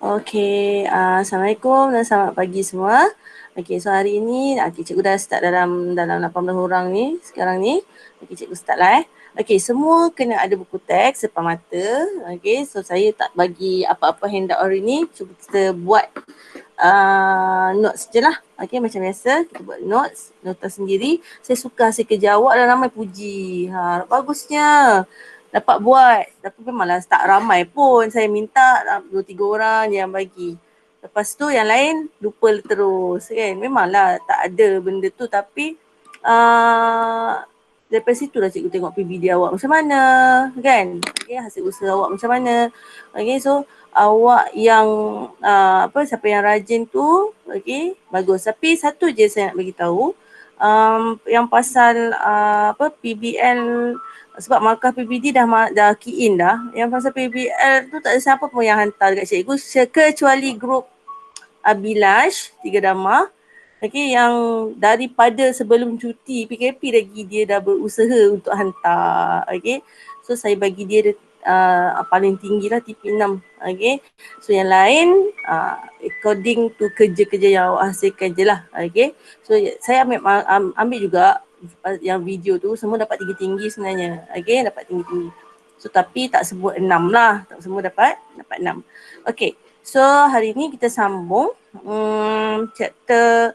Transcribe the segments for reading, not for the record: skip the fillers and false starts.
Okey, Assalamualaikum dan selamat pagi semua. Okey, so hari ini cikgu dah start dalam 18 orang ni sekarang ni. Okey, cikgu start lah Okey, semua kena ada buku teks depan mata. Okey, so saya tak bagi apa-apa handout hari ni. Cuba kita buat notes je lah. Okey, macam biasa kita buat notes, nota sendiri. Saya suka hasil kerja awak dan ramai puji. Bagusnya dapat buat. Tapi memanglah tak ramai pun. Saya minta 2-3 orang je yang bagi. Lepas tu yang lain lupa terus kan. Memanglah tak ada benda tu tapi daripada situ lah cikgu tengok PBD awak macam mana kan. Okay, hasil usaha awak macam mana. Okay, so awak yang siapa yang rajin tu okay, bagus. Tapi satu je saya nak bagi tahu yang pasal PBL sebab markah PBD dah key in dah. Yang pasal PBL tu tak ada siapa pun yang hantar dekat cikgu kecuali grup Abilash 3 Damah. Okay, yang daripada sebelum cuti PKP lagi dia dah berusaha untuk hantar. Okay, so saya bagi dia paling tinggi lah TP6. Okay, so yang lain according to kerja-kerja yang awak hasilkan je lah. Okay, so saya ambil juga yang video tu semua dapat tinggi-tinggi sebenarnya. Okay, dapat tinggi-tinggi. So tapi tak sebut 6 lah. Tak semua dapat 6. Okay, so hari ni kita sambung chapter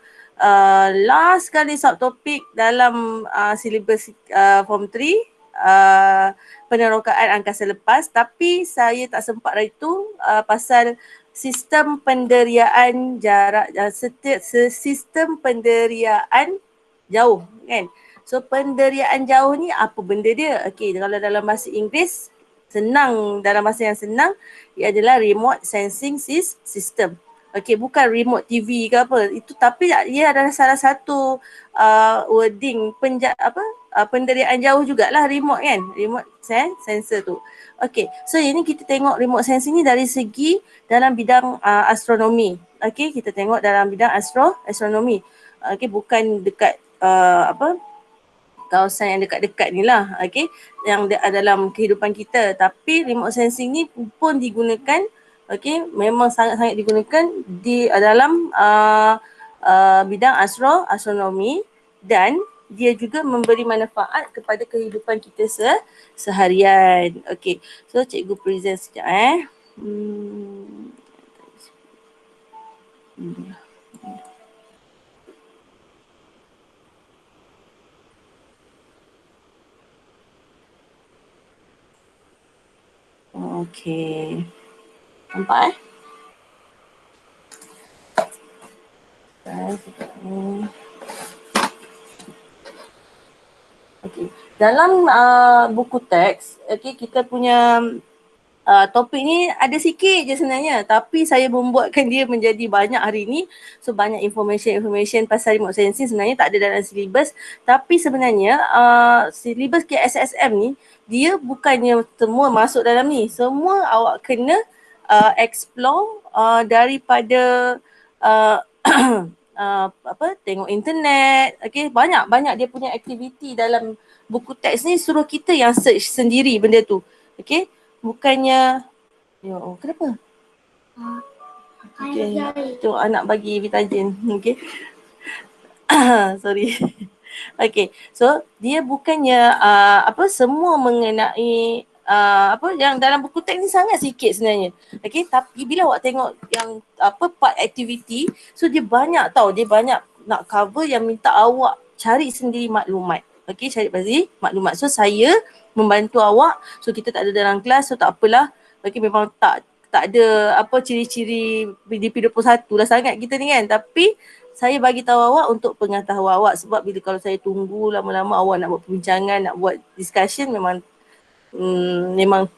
last kali subtopik dalam silibus form 3 penerokaan angkasa lepas, tapi saya tak sempat hari tu pasal sistem penderiaan jarak sistem penderiaan jauh kan. So penderiaan jauh ni apa benda dia? Okey, kalau dalam bahasa Inggeris senang, dalam bahasa yang senang ia adalah remote sensing system. Okey, bukan remote TV ke apa. Itu tapi ia adalah salah satu wording penderiaan jauh jugalah remote kan. Remote sensor tu. Okey, so ini kita tengok remote sensing ni dari segi dalam bidang astronomi. Okey, kita tengok dalam bidang astronomi. Okey, bukan dekat kawasan yang dekat-dekat ni lah, okay, yang dalam kehidupan kita. Tapi remote sensing ni pun digunakan, okay, memang sangat-sangat digunakan di dalam bidang astronomi dan dia juga memberi manfaat kepada kehidupan kita seharian. Okay, so cikgu present sekejap Okay. Nampak Okay. Dalam buku teks, okay, kita punya topik ni ada sikit je sebenarnya, tapi saya membuatkan dia menjadi banyak hari ni. So banyak information pasal remote sensing sebenarnya tak ada dalam silibus, tapi sebenarnya silibus KSSM ni dia bukannya semua masuk dalam ni. Semua awak kena explore daripada tengok internet. Okay, banyak dia punya aktiviti dalam buku teks ni, suruh kita yang search sendiri benda tu. Okay, bukannya kenapa? Okay, tu anak bagi vitamin. Okay. Sorry. Okay, so dia bukannya semua mengenai yang dalam buku teks ni sangat sikit sebenarnya. Okay, tapi bila awak tengok yang part activity, so dia banyak tau, dia banyak nak cover yang minta awak cari sendiri maklumat. Okay, cari pasti maklumat. So saya membantu awak, so kita tak ada dalam kelas, so tak apalah. Okay, memang tak ada ciri-ciri BDP21 lah sangat kita ni kan, tapi saya bagi tahu awak untuk pengetahuan awak, sebab bila kalau saya tunggu lama-lama awak nak buat perbincangan, nak buat discussion, memang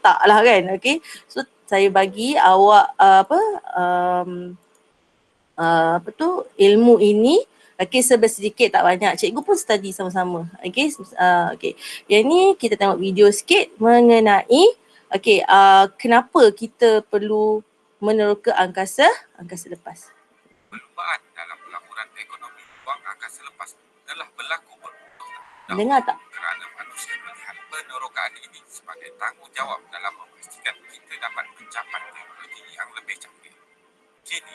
tak lah kan. Okay, so saya bagi awak ilmu ini, okay, sedikit tak banyak. Cikgu pun study sama-sama. Okay, okay. Yang ni kita tengok video sikit mengenai kenapa kita perlu meneroka angkasa lepas. Perlumbaan dalam pelaburan ekonomi ruang angkasa lepas telah berlaku bertahun-tahun. Dengar tak? Kerana manusia melihat penerokaan ini sebagai tanggungjawab dalam memastikan kita dapat mencapai teknologi yang lebih canggih. Kini,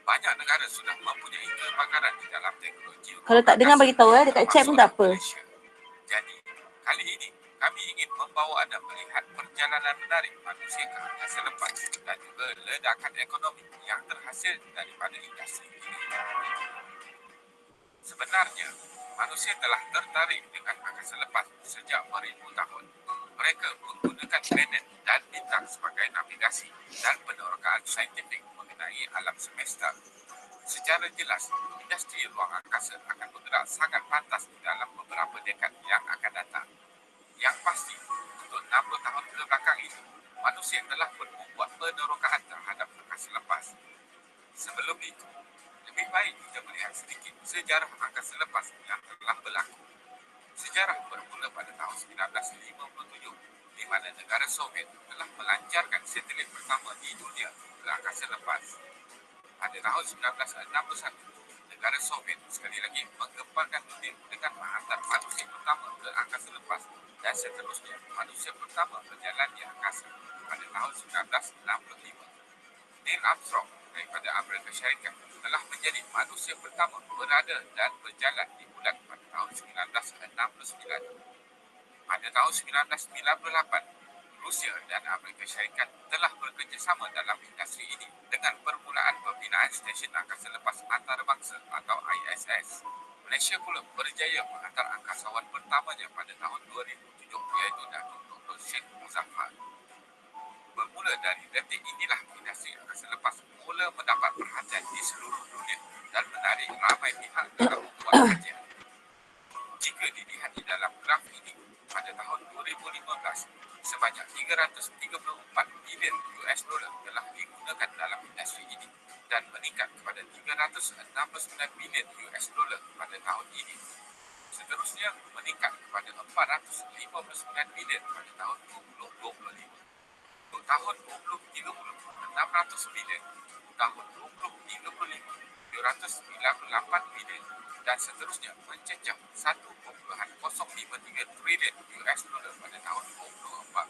banyak negara sudah mempunyai kepakaran di dalam teknologi Kalau tak dengar bagi tahu dekat chat pun tak apa. Malaysia. Jadi, kali ini kami ingin membawa anda melihat perjalanan menarik manusia ke angkasa lepas dan juga ledakan ekonomi yang terhasil daripada industri ini. Sebenarnya, manusia telah tertarik dengan angkasa lepas sejak beribu tahun. Mereka menggunakan planet dan bintang sebagai navigasi dan penerokaan saintifik mengenai alam semesta. Secara jelas, industri ruang angkasa akan bergerak sangat pantas di dalam beberapa dekad yang akan datang. Yang pasti, untuk 60 tahun ke belakang ini, manusia telah membuat penerokaan terhadap angkasa lepas. Sebelum itu, lebih baik kita melihat sedikit sejarah angkasa lepas yang telah berlaku. Sejarah bermula pada tahun 1957, di mana negara Soviet telah melancarkan satelit pertama di dunia ke angkasa lepas. Pada tahun 1961, negara Soviet sekali lagi menggemparkan dunia dengan menghantar manusia pertama ke angkasa lepas dan seterusnya manusia pertama berjalan di angkasa pada tahun 1965. Neil Armstrong daripada Amerika Syarikat telah menjadi manusia pertama berada dan berjalan di bulan pada tahun 1969. Pada tahun 1998, Rusia dan Amerika Syarikat telah bekerjasama dalam industri ini dengan permulaan pembinaan stesen angkasa lepas antarabangsa atau ISS. Malaysia pula berjaya menghantar angkasawan pertamanya pada tahun 2007 iaitu Datuk Dr. Sheikh Muzaffar. Bermula dari detik inilah industri angkasa lepas mula mendapat perhatian di seluruh dunia dan menarik ramai pihak dalam membuat kajian. Jika dilihat di dalam graf ini, pada tahun 2015, sebanyak 334 bilion US dolar telah digunakan dalam industri ini dan meningkat kepada 369 bilion US dolar pada tahun ini. Seterusnya meningkat kepada 459 bilion pada tahun 2025. Untuk tahun 2030, 600 bilion. Tahun 2035, 798 bilion dan seterusnya mencecah 1.053 trilion US dolar pada tahun 2024.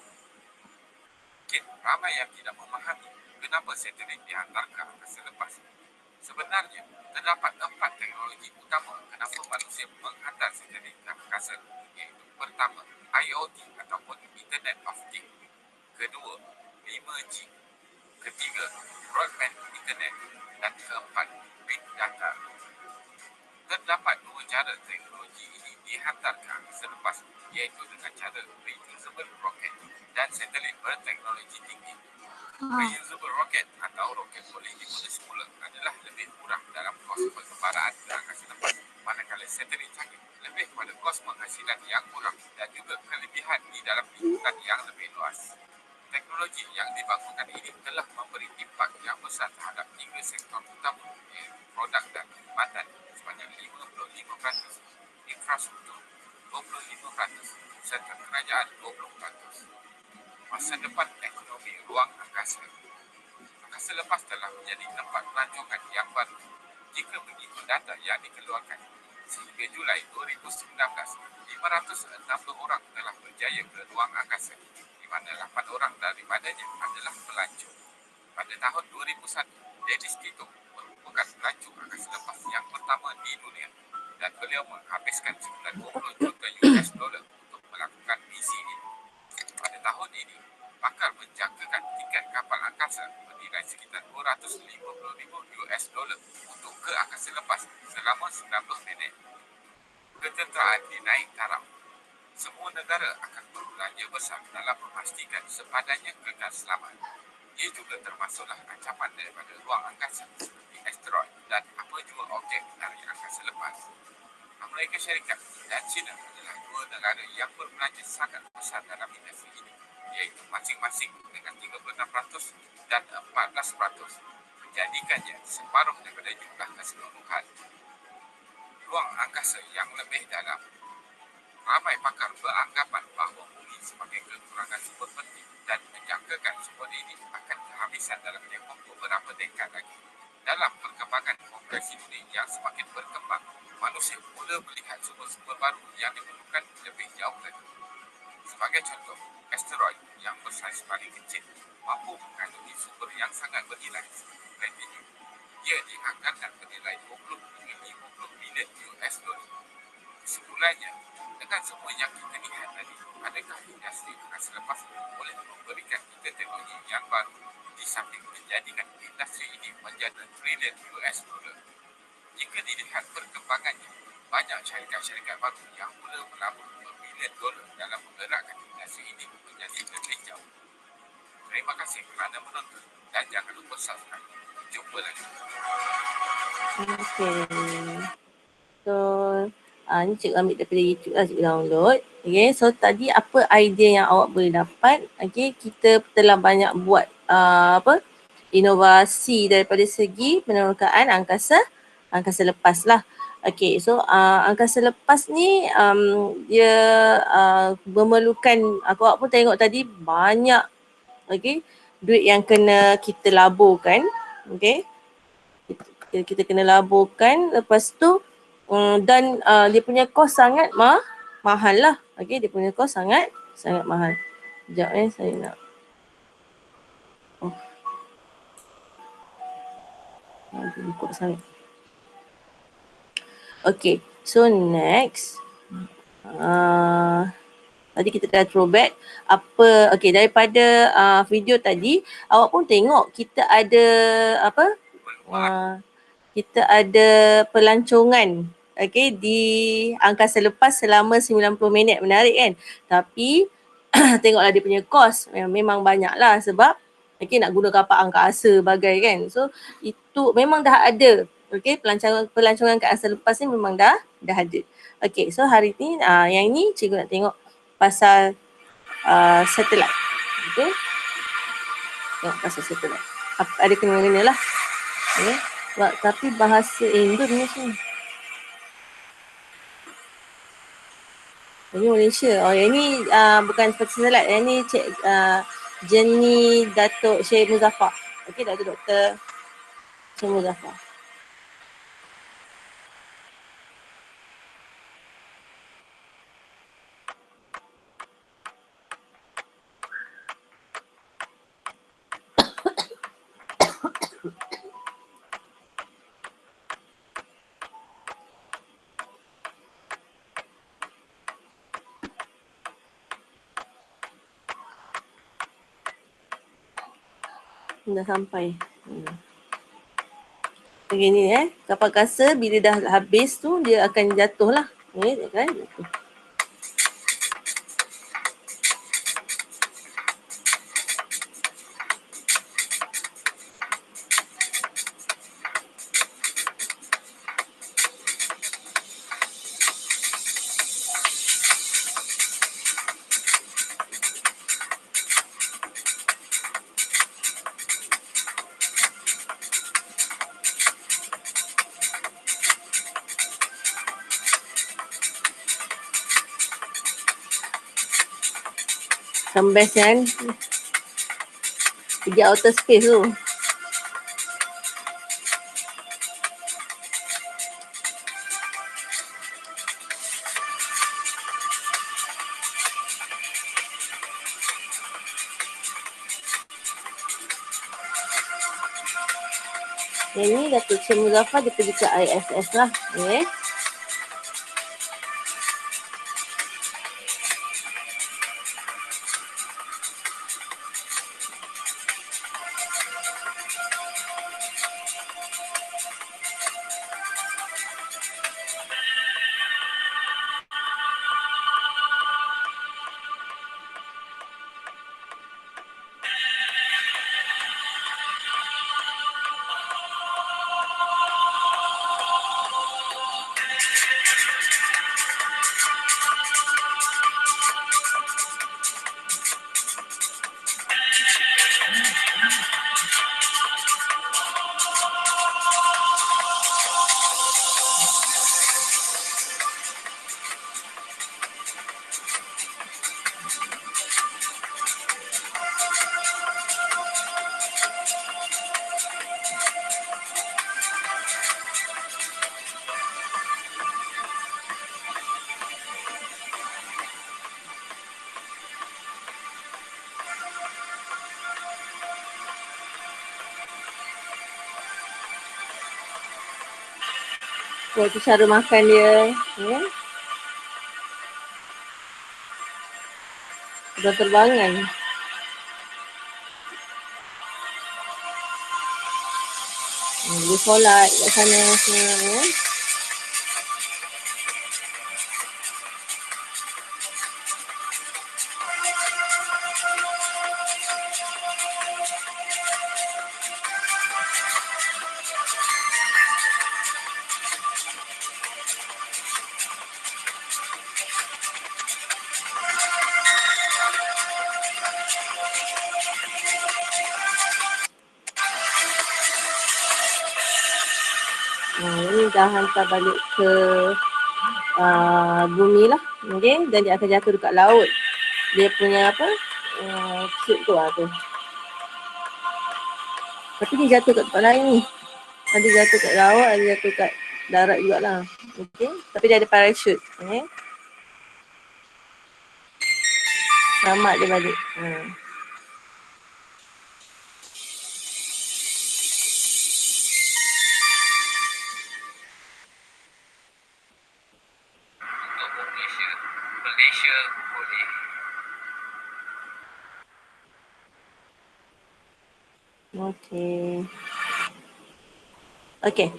Mungkin ramai yang tidak memahami kenapa satelit dihantar ke angkasa lepas. Sebenarnya, terdapat 4 teknologi utama kenapa manusia menghantar satelit ke angkasa, iaitu pertama, IoT ataupun Internet of Things. Kedua, 5G. Ketiga, broadband internet. Dan keempat, big data. Terdapat 2 cara teknologi ini dihantar ke angkasa lepas, iaitu dengan cara reusable rocket dan satelit berteknologi tinggi. Reusable rocket atau roket boleh diguna semula adalah lebih murah dalam kos pengembaraan ke angkasa lepas, manakala satelit canggih lebih pada kos penghasilan yang murah dan juga kelebihan di dalam lingkungan yang lebih luas. Teknologi yang dibangunkan ini telah memberi impak yang besar terhadap 3 sektor utama, iaitu produk dan khidmatan sebanyak 55%, infrastruktur 25%, serta kerajaan 20%. Masa depan ekonomi ruang angkasa. Angkasa lepas telah menjadi tempat pelancongan yang baru. Jika mengikut data yang dikeluarkan, sehingga Julai 2019, 560 orang telah berjaya ke ruang angkasa, di mana 8 orang daripadanya adalah pelancong. Pada tahun 2001, Dennis Tito merupakan pelancong angkasa lepas yang pertama di dunia dan beliau menghabiskan sekitar 20 juta US dolar untuk melakukan misi ini. Pada tahun ini, pakar menjangkakan tiket kapal angkasa bernilai sekitar 250,000 US dolar untuk ke angkasa lepas selama 90 minit. Ketenteraan dinaik taraf. Semua negara akan berbelanja besar dalam memastikan sepadannya kekal selamat. Ia juga termasuklah ancaman daripada ruang angkasa seperti asteroid dan apa jua objek dari angkasa lepas. Amerika Syarikat dan China adalah 2 negara yang berbelanja sangat besar dalam industri ini, iaitu masing-masing dengan 36% dan 14%, menjadikannya separuh daripada jumlah keseluruhan. Ruang angkasa yang lebih dalam. Ramai pakar beranggapan bahawa bumi sebagai kekurangan sumber penting dan menjangkakan sumber ini akan kehabisan dalam tempoh beberapa dekad lagi. Dalam perkembangan populasi dunia yang semakin berkembang, manusia mula melihat sumber-sumber baru yang diperlukan lebih jauh lagi. Sebagai contoh, asteroid yang bersaiz paling kecil mampu mengandungi sumber yang sangat bernilai seperti platinum, Ia dianggarkan bernilai 20 hingga 50 bilion US dolar. Kesimpulannya, dengan semua yang kita lihat tadi, adakah industri angkasa lepas boleh memberikan kita teknologi yang baru di samping menjadikan industri ini menjadi trilion US dolar? Jika dilihat perkembangannya, banyak syarikat-syarikat baru yang mula melabur berbilion dolar dalam menggerakkan industri ini menjadi lebih jauh. Terima kasih kerana menonton dan jangan lupa subscribe. Jumpa lagi. Okay. So, ni cikgu ambil daripada YouTube lah, cikgu download. Okay, so tadi apa idea yang awak boleh dapat? Okay, kita telah banyak buat inovasi daripada segi penerokaan angkasa lepas lah. Okay, so angkasa lepas ni dia memerlukan, awak pun tengok tadi banyak duit yang kena kita laburkan. Okay, kita kena laburkan, lepas tu dan dia punya kos sangat mahal lah. Okay, dia punya kos sangat mahal. Sekejap saya nak ikut sangat. Okay, so next tadi kita dah throwback okay, daripada video tadi awak pun tengok kita ada kita ada pelancongan di angkasa lepas selama 90 minit. Menarik kan? Tapi tengoklah dia punya kos memang banyak lah sebab nak guna kapal angkasa bagai kan. So itu memang dah ada. Pelancongan ke angkasa lepas ni memang dah ada. Okay, so hari ni yang ni cikgu nak tengok pasal satelit. Okay, tengok pasal satelit. Ada kena-kena lah. Okay. Tapi bahasa Indonesia. Ini Malaysia. Oh, yang ni bukan seperti satelit. Yang ni Jenny Datuk Syed Muzaffar. Okey, Datuk Dr. Syed Muzaffar. Dah sampai. Begini kapal angkasa bila dah habis tu dia akan jatuh lah. Kan? Best kan pergi outer space tu. Yang ni Datuk Syed Muzaffar dia pergi ke ISS lah. Okay. So, itu cara makan dia. Ya. Terbangan. Dia solat kat sana semua. Ya. Ini dah hantar balik ke bumi lah. Okay. Dan dia akan jatuh dekat laut. Dia punya apa? Cube tu lah tu. Tapi dia jatuh kat tempat lain ni. Ada jatuh kat laut, ada jatuh kat darat jugalah. Okay. Tapi dia ada parachute. Okay. Selamat dia balik. Malaysia boleh. Okay.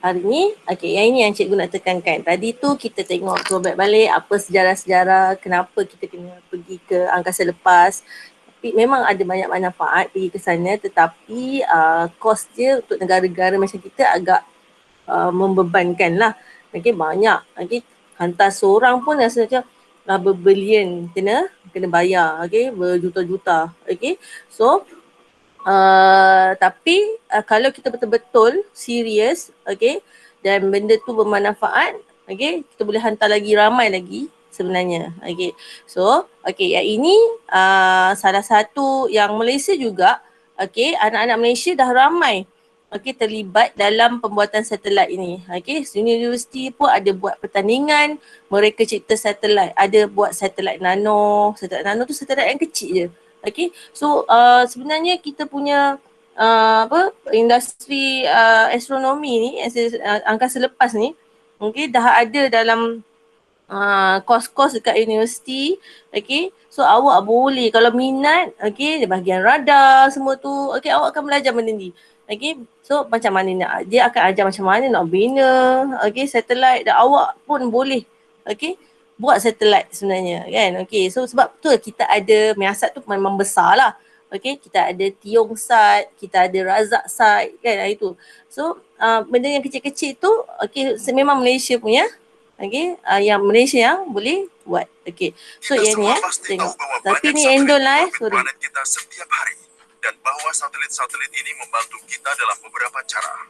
Hari ni, yang ini yang cikgu nak tekankan. Tadi tu kita tengok throwback balik apa sejarah-sejarah, kenapa kita kena pergi ke angkasa lepas. Tapi memang ada banyak manfaat pergi ke sana, tetapi kos dia untuk negara-negara macam kita agak membebankan lah. Okay, banyak. Okay, hantar seorang pun rasa macam berbilion kena bayar. Okay, berjuta-juta. Okay, so tapi kalau kita betul-betul serius, okay, dan benda tu bermanfaat, okay, kita boleh hantar lagi ramai lagi sebenarnya. Okay, so yang ini salah satu yang Malaysia juga, okay, anak-anak Malaysia dah ramai terlibat dalam pembuatan satelit ini. Okay, universiti pun ada buat pertandingan, mereka cipta satelit, ada buat satelit nano tu satelit yang kecil je. Okay, so sebenarnya kita punya industri astronomi ni, angkasa lepas ni, dah ada dalam kos-kos dekat universiti. Okay, so awak boleh kalau minat, okay, bahagian radar semua tu, okay, awak akan belajar benda ni. Okay, so macam mana nak, dia akan ajar macam mana nak bina, okay, satelit, dan awak pun boleh, okay, buat satelit sebenarnya kan. Okay, so sebab tu kita ada Miasat tu memang besar lah. Okay, kita ada Tiong-Sat, kita ada Razak-Sat kan, itu. So benda yang kecil-kecil tu, okay, memang Malaysia punya. Okay, yang Malaysia yang boleh buat. Okay, so Kita yang ni tengok. Tapi ni Endol lah sorry. Planet kita setiap hari dan bahawa satelit-satelit ini membantu kita dalam beberapa cara.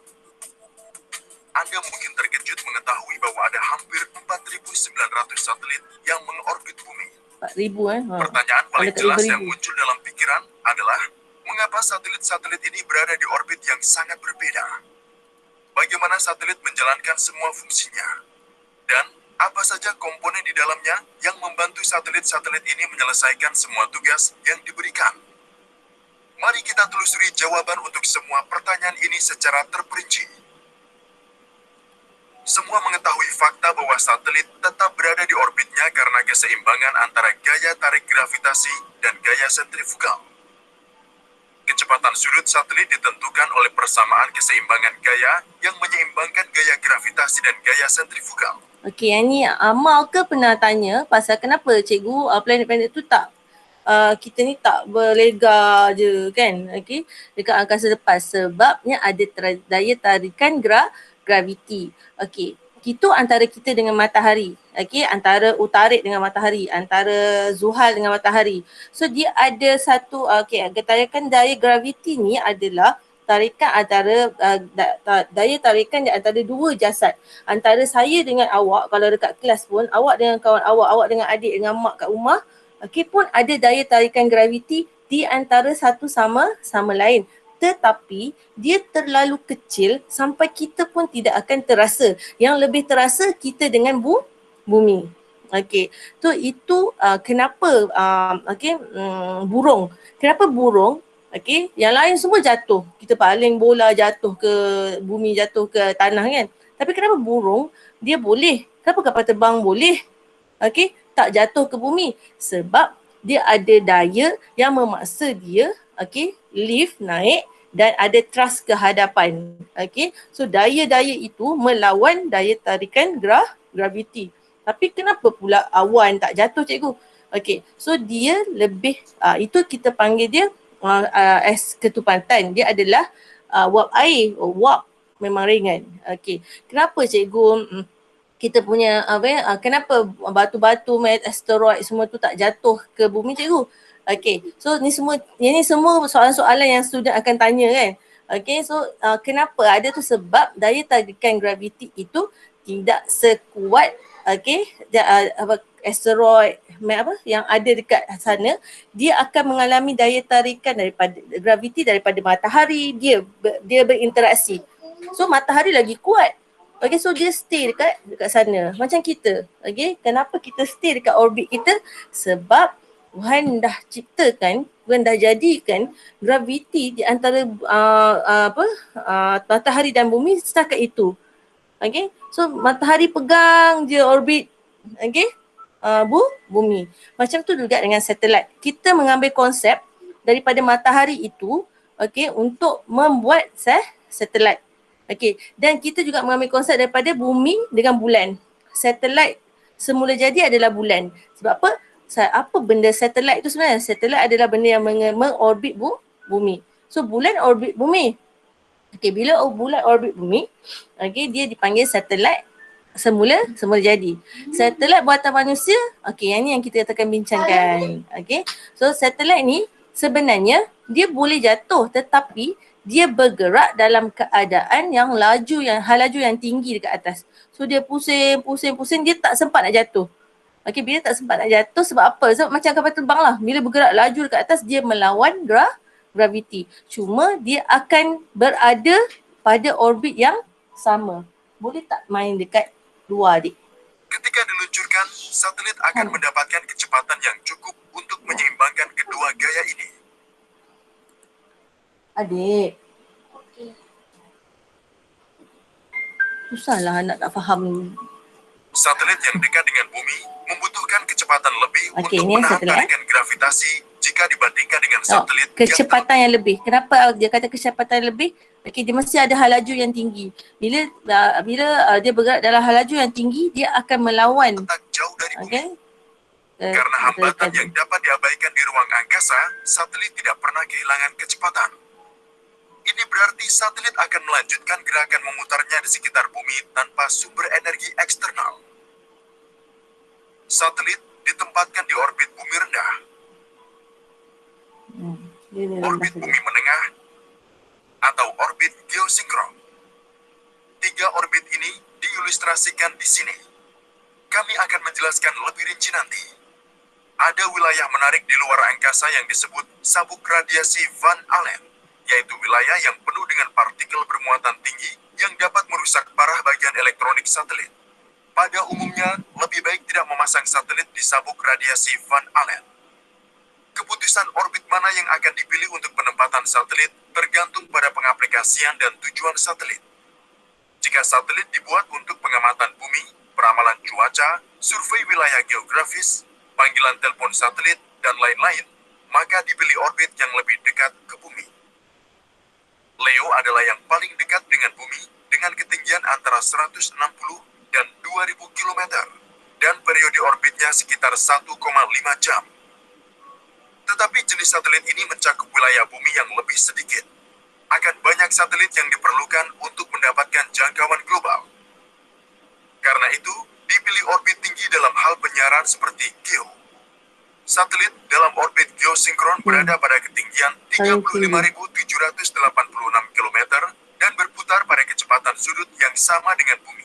Anda mungkin terkejut mengetahui bahawa ada hampir 4,900 satelit yang mengorbit bumi. 4,000 Pertanyaan paling jelas yang muncul dalam pikiran adalah, mengapa satelit-satelit ini berada di orbit yang sangat berbeda? Bagaimana satelit menjalankan semua fungsinya? Dan apa saja komponen di dalamnya yang membantu satelit-satelit ini menyelesaikan semua tugas yang diberikan? Mari kita telusuri jawaban untuk semua pertanyaan ini secara terperinci. Semua mengetahui fakta bahwa satelit tetap berada di orbitnya karena keseimbangan antara gaya tarik gravitasi dan gaya sentrifugal. Kecepatan sudut satelit ditentukan oleh persamaan keseimbangan gaya yang menyeimbangkan gaya gravitasi dan gaya sentrifugal. Okey, yang ni Amal ke pernah tanya pasal kenapa cikgu planet-planet tu tak kita ni tak berlega je kan, okey, dekat angkasa lepas sebabnya ada daya tarikan graviti. Okey, itu antara kita dengan matahari, okey, antara utarit dengan matahari, antara zuhal dengan matahari. So dia ada satu tarikan daya graviti ni adalah tarikan antara daya tarikan di antara dua jasad. Antara saya dengan awak, kalau dekat kelas pun, awak dengan kawan awak dengan adik, dengan mak kat rumah, okey, pun ada daya tarikan graviti di antara satu sama lain. Tetapi dia terlalu kecil sampai kita pun tidak akan terasa. Yang lebih terasa kita dengan bumi. Okey, so itu kenapa burung. Kenapa burung? Okey, yang lain semua jatuh. Kita paling bola jatuh ke bumi, jatuh ke tanah kan. Tapi kenapa burung dia boleh? Kenapa kapal terbang boleh? Okey, tak jatuh ke bumi? Sebab dia ada daya yang memaksa dia, okey, lift naik dan ada thrust ke hadapan. Okey, so daya-daya itu melawan daya tarikan graviti. Tapi kenapa pula awan tak jatuh, cikgu? Okey, so dia lebih, itu kita panggil dia es ketupantan. Dia adalah wap air, wap memang ringan. Okey, kenapa cikgu kita punya kenapa batu-batu, asteroid semua tu tak jatuh ke bumi, cikgu? Okey, so ni semua soalan-soalan yang student akan tanya kan. Okey, so kenapa ada tu? Sebab daya tarikan graviti itu tidak sekuat asteroid yang ada dekat sana. Dia akan mengalami daya tarikan daripada graviti daripada matahari, dia berinteraksi. So matahari lagi kuat. Okay, so dia stay dekat sana. Macam kita. Okay, kenapa kita stay dekat orbit kita? Sebab Tuhan dah ciptakan, Tuhan dah jadikan graviti di antara matahari dan bumi setakat itu. Okay, so matahari pegang je orbit, okay, bumi. Macam tu juga dengan satelit. Kita mengambil konsep daripada matahari itu, okay, untuk membuat satelit. Okay, dan kita juga mengambil konsep daripada bumi dengan bulan. Satelit semula jadi adalah bulan. Sebab apa? Apa benda satelit itu sebenarnya? Satelit adalah benda yang mengorbit bumi. So bulan orbit bumi. Okay, bila bulan orbit bumi, okay, dia dipanggil satelit semula jadi. Satelit buatan manusia, okay, yang ni yang kita akan bincangkan. Okay, so satelit ni sebenarnya dia boleh jatuh tetapi dia bergerak dalam keadaan yang laju yang tinggi dekat atas. So dia pusing, dia tak sempat nak jatuh. Okey, bila tak sempat nak jatuh sebab apa? Sebab macam kapal terbang lah. Bila bergerak laju dekat atas, dia melawan graviti. Cuma dia akan berada pada orbit yang sama. Boleh tak main dekat luar, adik? Ketika diluncurkan, satelit akan mendapatkan kecepatan yang cukup untuk menyeimbangkan kedua gaya ini. Adik. Susahlah anak tak faham. Satelit yang dekat dengan bumi membutuhkan kecepatan lebih Okey, untuk ni menahan satelit, tarikan gravitasi jika dibandingkan dengan satelit kecepatan yang lebih. Kenapa dia kata kecepatan yang lebih? Okey, dia mesti ada hal laju yang tinggi. Bila dia bergerak dalam hal laju yang tinggi, dia akan melawan. yang jauh dari bumi. Okey. Karena hambatan yang dapat diabaikan di ruang angkasa, satelit tidak pernah kehilangan kecepatan. Ini berarti satelit akan melanjutkan gerakan memutarnya di sekitar bumi tanpa sumber energi eksternal. Satelit ditempatkan di orbit bumi rendah, orbit bumi menengah, atau orbit geosinkron. 3 orbit ini diilustrasikan di sini. Kami akan menjelaskan lebih rinci nanti. Ada wilayah menarik di luar angkasa yang disebut sabuk radiasi Van Allen, yaitu wilayah yang penuh dengan partikel bermuatan tinggi yang dapat merusak parah bagian elektronik satelit. Pada umumnya, lebih baik tidak memasang satelit di sabuk radiasi Van Allen. Keputusan orbit mana yang akan dipilih untuk penempatan satelit tergantung pada pengaplikasian dan tujuan satelit. Jika satelit dibuat untuk pengamatan bumi, peramalan cuaca, survei wilayah geografis, panggilan telepon satelit, dan lain-lain, maka dipilih orbit yang lebih dekat ke bumi. Leo adalah yang paling dekat dengan bumi dengan ketinggian antara 160 dan 2000 km dan periode orbitnya sekitar 1,5 jam. Tetapi jenis satelit ini mencakup wilayah bumi yang lebih sedikit. Akan banyak satelit yang diperlukan untuk mendapatkan jangkauan global. Karena itu, dipilih orbit tinggi dalam hal penyiaran seperti GEO. Satelit dalam orbit geosinkron berada pada ketinggian 35.786 km dan berputar pada kecepatan sudut yang sama dengan bumi.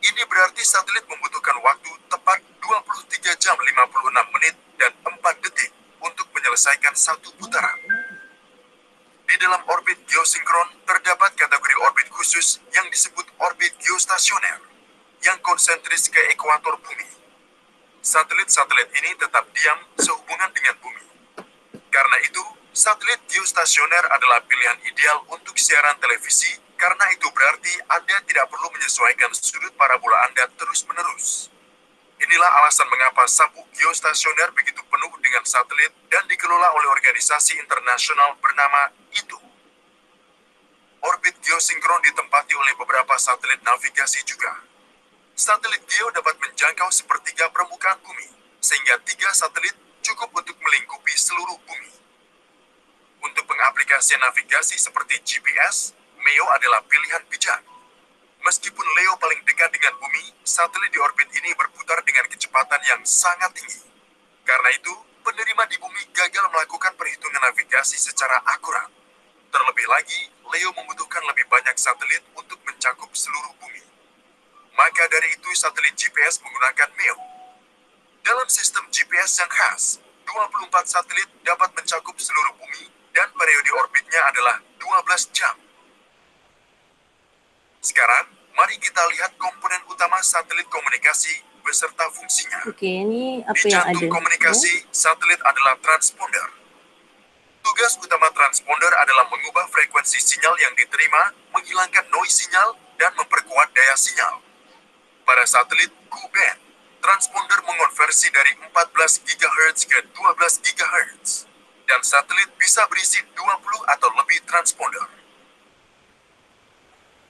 Ini berarti satelit membutuhkan waktu tepat 23 jam 56 menit dan 4 detik untuk menyelesaikan satu putaran. Di dalam orbit geosinkron terdapat kategori orbit khusus yang disebut orbit geostasioner, yang konsentris ke ekuator bumi. Satelit-satelit ini tetap diam sehubungan dengan bumi. Karena itu, satelit geostasioner adalah pilihan ideal untuk siaran televisi Karena itu berarti Anda tidak perlu menyesuaikan sudut parabola Anda terus-menerus. Inilah alasan mengapa sabuk geostasioner begitu penuh dengan satelit dan dikelola oleh organisasi internasional bernama ITU. Orbit geosinkron ditempati oleh beberapa satelit navigasi juga. Satelit geo dapat menjangkau sepertiga permukaan bumi, sehingga 3 satelit cukup untuk melingkupi seluruh bumi. Untuk pengaplikasian navigasi seperti GPS, MEO adalah pilihan bijak. Meskipun Leo paling dekat dengan bumi, satelit di orbit ini berputar dengan kecepatan yang sangat tinggi. Karena itu, penerima di bumi gagal melakukan perhitungan navigasi secara akurat. Terlebih lagi, Leo membutuhkan lebih banyak satelit untuk mencakup seluruh bumi. Maka dari itu satelit GPS menggunakan MEO. Dalam sistem GPS yang khas, 24 satelit dapat mencakup seluruh bumi dan periode orbitnya adalah 12 jam. Sekarang, mari kita lihat komponen utama satelit komunikasi beserta fungsinya. Okey, ni apa Di yang ada? jantung komunikasi, satelit adalah transponder. Tugas utama transponder adalah mengubah frekuensi sinyal yang diterima, menghilangkan noise sinyal, dan memperkuat daya sinyal. Pada satelit Ku-band, transponder mengonversi dari 14 GHz ke 12 GHz. Dan satelit bisa berisi 20 atau lebih transponder.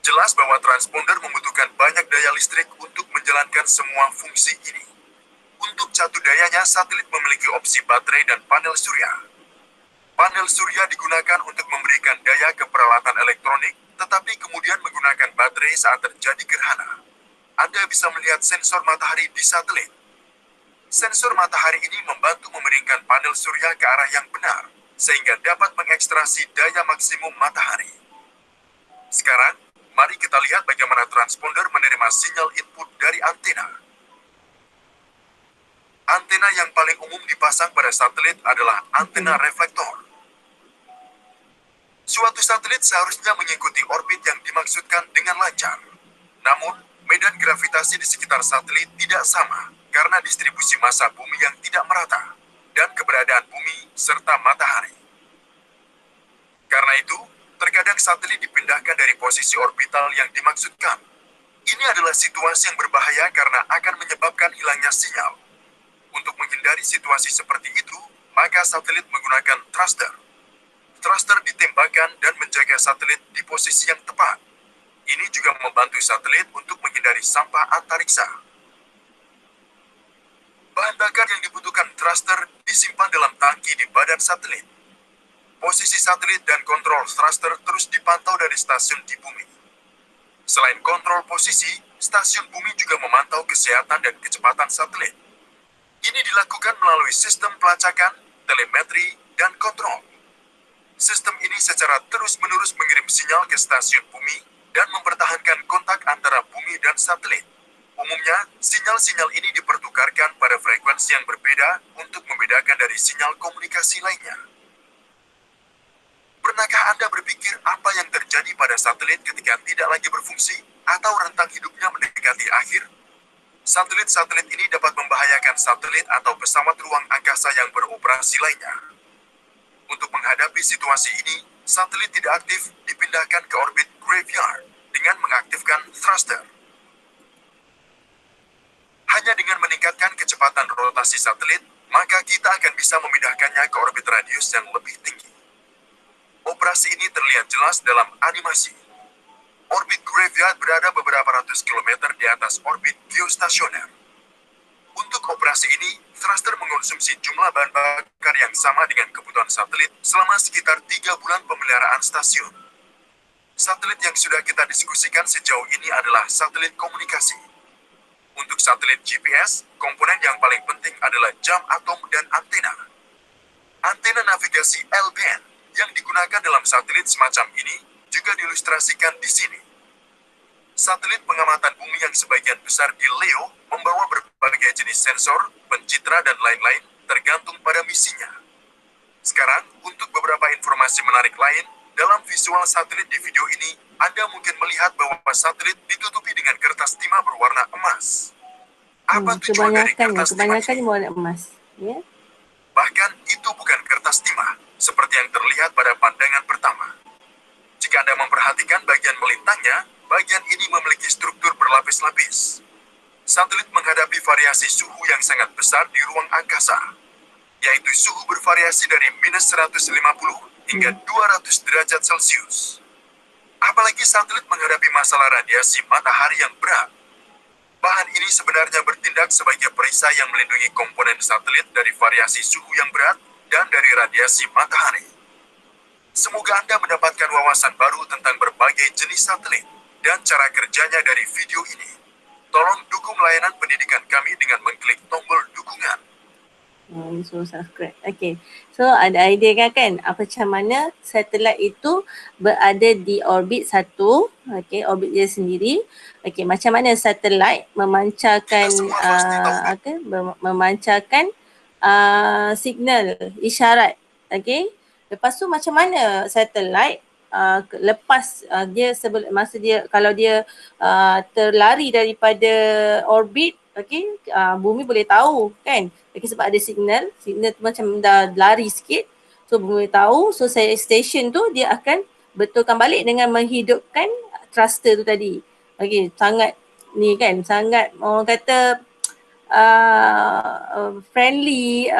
Jelas bahwa transponder membutuhkan banyak daya listrik untuk menjalankan semua fungsi ini. Untuk satu dayanya, satelit memiliki opsi baterai dan panel surya. Panel surya digunakan untuk memberikan daya ke peralatan elektronik, tetapi kemudian menggunakan baterai saat terjadi gerhana. Anda bisa melihat sensor matahari di satelit. Sensor matahari ini membantu memiringkan panel surya ke arah yang benar, sehingga dapat mengekstraksi daya maksimum matahari. Sekarang, mari kita lihat bagaimana transponder menerima sinyal input dari antena. Antena yang paling umum dipasang pada satelit adalah antena reflektor. Suatu satelit seharusnya mengikuti orbit yang dimaksudkan dengan lancar. Namun, medan gravitasi di sekitar satelit tidak sama karena distribusi massa bumi yang tidak merata dan keberadaan bumi serta matahari. Karena itu, terkadang satelit dipindahkan dari posisi orbital yang dimaksudkan. Ini adalah situasi yang berbahaya karena akan menyebabkan hilangnya sinyal. Untuk menghindari situasi seperti itu, maka satelit menggunakan thruster. Thruster ditembakkan dan menjaga satelit di posisi yang tepat. Ini juga membantu satelit untuk menghindari sampah antariksa. Bahan bakar yang dibutuhkan thruster disimpan dalam tangki di badan satelit. Posisi satelit dan kontrol thruster terus dipantau dari stasiun di bumi. Selain kontrol posisi, stasiun bumi juga memantau kesehatan dan kecepatan satelit. Ini dilakukan melalui sistem pelacakan, telemetri, dan kontrol. Sistem ini secara terus-menerus mengirim sinyal ke stasiun bumi dan mempertahankan kontak antara bumi dan satelit. Umumnya, sinyal-sinyal ini dipertukarkan pada frekuensi yang berbeda untuk membedakan dari sinyal komunikasi lainnya. Pernahkah Anda berpikir apa yang terjadi pada satelit ketika tidak lagi berfungsi atau rentang hidupnya mendekati akhir? Satelit-satelit ini dapat membahayakan satelit atau pesawat ruang angkasa yang beroperasi lainnya. Untuk menghadapi situasi ini, satelit tidak aktif dipindahkan ke orbit graveyard dengan mengaktifkan thruster. Hanya dengan meningkatkan kecepatan rotasi satelit, maka kita akan bisa memindahkannya ke orbit radius yang lebih tinggi. Operasi ini terlihat jelas dalam animasi. Orbit graveyard berada beberapa ratus kilometer di atas orbit geostasioner. Untuk operasi ini, thruster mengonsumsi jumlah bahan bakar yang sama dengan kebutuhan satelit selama sekitar 3 bulan pemeliharaan stasiun. Satelit yang sudah kita diskusikan sejauh ini adalah satelit komunikasi. Untuk satelit GPS, komponen yang paling penting adalah jam atom dan antena. Antena navigasi L-band yang digunakan dalam satelit semacam ini juga diilustrasikan di sini. Satelit pengamatan bumi yang sebagian besar di LEO membawa berbagai jenis sensor, pencitra, dan lain-lain tergantung pada misinya. Sekarang, untuk beberapa informasi menarik lain, dalam visual satelit di video ini, Anda mungkin melihat bahwa satelit ditutupi dengan kertas timah berwarna emas. Apa tujuan dari kertas timah ini? Kebanyakan warna emas. Ya? Bahkan itu bukan kertas timah, seperti yang terlihat pada pandangan pertama. Jika Jika Anda memperhatikan bagian melintangnya, bagian ini memiliki struktur berlapis-lapis. Satelit menghadapi variasi suhu yang sangat besar di ruang angkasa, yaitu suhu bervariasi dari minus 150 hingga 200 derajat Celcius. Apalagi satelit menghadapi masalah radiasi matahari yang berat. Bahan ini sebenarnya bertindak sebagai perisai yang melindungi komponen satelit dari variasi suhu yang berat dan dari radiasi matahari. Semoga Anda mendapatkan wawasan baru tentang berbagai jenis satelit dan cara kerjanya dari video ini. Tolong dukung layanan pendidikan kami dengan mengklik tombol dukungan. So subscribe. Okay. So ada idea kan macam mana satelit itu berada di orbit satu. Okay, orbit dia sendiri. Okay, macam mana satelit memancarkan memancarkan signal isyarat. Okay. Lepas tu macam mana satelit lepas dia masa dia kalau dia terlari daripada orbit, okey, bumi boleh tahu kan, okay, sebab ada signal tu macam dah lari sikit, so bumi boleh tahu, so station tu dia akan betulkan balik dengan menghidupkan thruster tu tadi. Okey, sangat ni kan, sangat orang kata friendly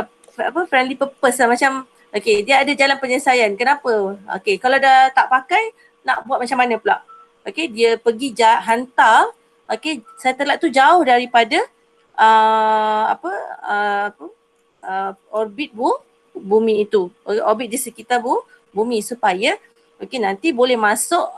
friendly purpose lah, macam okey, dia ada jalan penyelesaian. Kenapa? Okey, kalau dah tak pakai, nak buat macam mana pula? Okey, dia pergi hantar satelit tu jauh daripada orbit bumi itu. Orbit di sekitar bumi supaya nanti boleh masuk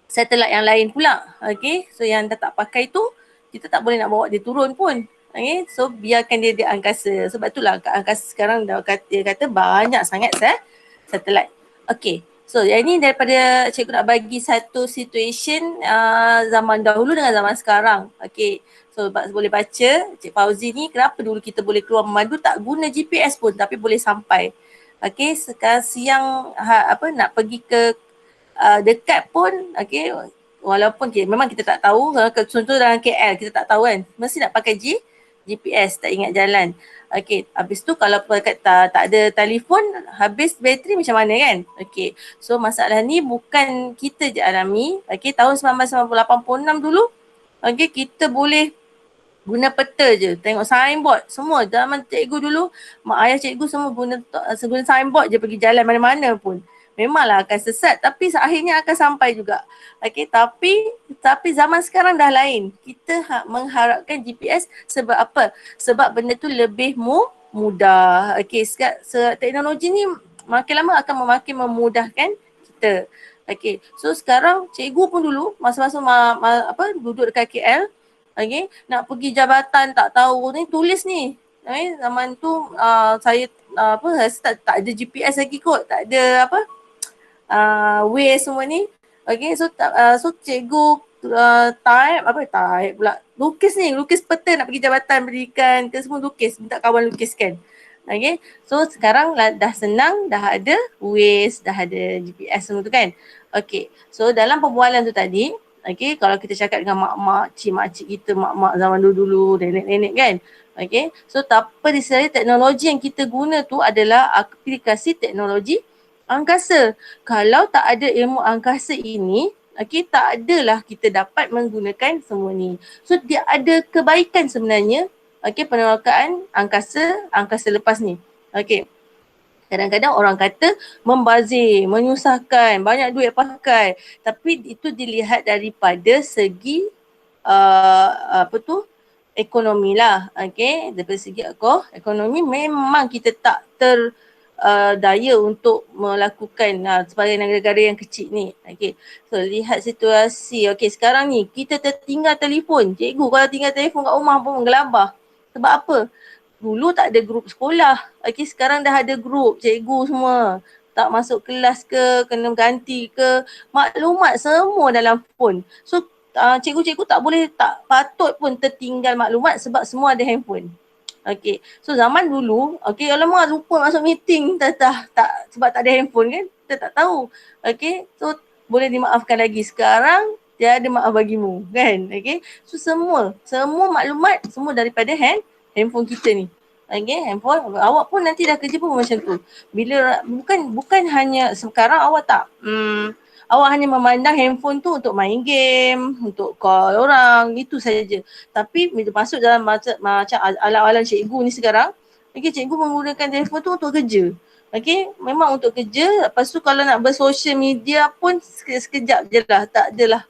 satelit yang lain pula. Okey, so yang dah tak pakai tu kita tak boleh nak bawa dia turun pun. Okay, so biarkan dia di angkasa. Sebab itulah kat angkasa sekarang dia kata banyak sangat satelit. Okay, so yang ni daripada cikgu nak bagi satu situation zaman dahulu dengan zaman sekarang. Okay, so boleh baca Cik Fauzi ni kenapa dulu kita boleh keluar memandu tak guna GPS pun tapi boleh sampai. Okay, sekarang siang nak pergi ke dekat pun, okay, walaupun memang kita tak tahu, contoh dalam KL kita tak tahu kan, mesti nak pakai GPS, tak ingat jalan. Okey, habis tu kalau tak ada telefon, habis bateri macam mana kan? Okey, so masalah ni bukan kita je alami. Okey, tahun 1986 dulu, okey, kita boleh guna peta je, tengok signboard semua. Zaman cikgu dulu, mak ayah cikgu semua guna signboard je pergi jalan mana-mana pun. Memanglah akan sesat tapi akhirnya akan sampai juga. Okey, tapi zaman sekarang dah lain. Kita mengharapkan GPS sebab apa? Sebab benda tu lebih mudah. Okey, teknologi ni makin lama akan makin memudahkan kita. Okey, so sekarang cikgu pun dulu masa-masa duduk dekat KL, okey, nak pergi jabatan tak tahu ni tulis ni. Zaman tu saya tak ada GPS lagi kot, tak ada way semua ni. Okay, so cikgu type pula, lukis peta nak pergi jabatan pendidikan ke semua, minta kawan lukiskan. Okay, so sekarang dah senang, dah ada Waze, dah ada GPS semua tu kan. Okay, so dalam perbualan tu tadi, okay, kalau kita cakap dengan mak-mak, makcik kita, mak-mak zaman dulu-dulu, nenek-nenek kan. Okay, so tanpa disedari teknologi yang kita guna tu adalah aplikasi teknologi angkasa. Kalau tak ada ilmu angkasa ini, okay, tak adalah kita dapat menggunakan semua ni. So dia ada kebaikan sebenarnya, okay, penerokaan angkasa lepas ni. Okay, kadang-kadang orang kata membazir, menyusahkan, banyak duit pakai. Tapi itu dilihat daripada segi ekonomi lah. Okay, dari segi ekonomi memang kita tak daya untuk melakukan sebagai negara-negara yang kecil ni. Okay, so lihat situasi. Okay, sekarang ni kita tertinggal telefon. Cikgu kalau tinggal telefon kat rumah pun gelabah. Sebab apa? Dulu tak ada grup sekolah. Okay, sekarang dah ada grup cikgu semua. Tak masuk kelas ke, kena ganti ke, maklumat semua dalam phone. So cikgu-cikgu tak patut pun tertinggal maklumat sebab semua ada handphone. Okay, so zaman dulu, okay, alamak lupa masuk meeting, tak sebab tak ada handphone kan, kita tak tahu. Okay, so boleh dimaafkan lagi. Sekarang dia ada maaf bagimu kan. Okay, so semua maklumat semua daripada handphone kita ni. Okay, handphone. Awak pun nanti dah kerja pun macam tu. Bila bukan hanya sekarang awak tak awak hanya memandang handphone tu untuk main game, untuk call orang, itu saja. Tapi bila masuk dalam macam alam-alam cikgu ni sekarang, okay, cikgu menggunakan telefon tu untuk kerja. Okay, memang untuk kerja. Lepas tu kalau nak bersosial media pun sekejap je lah. Tak adalah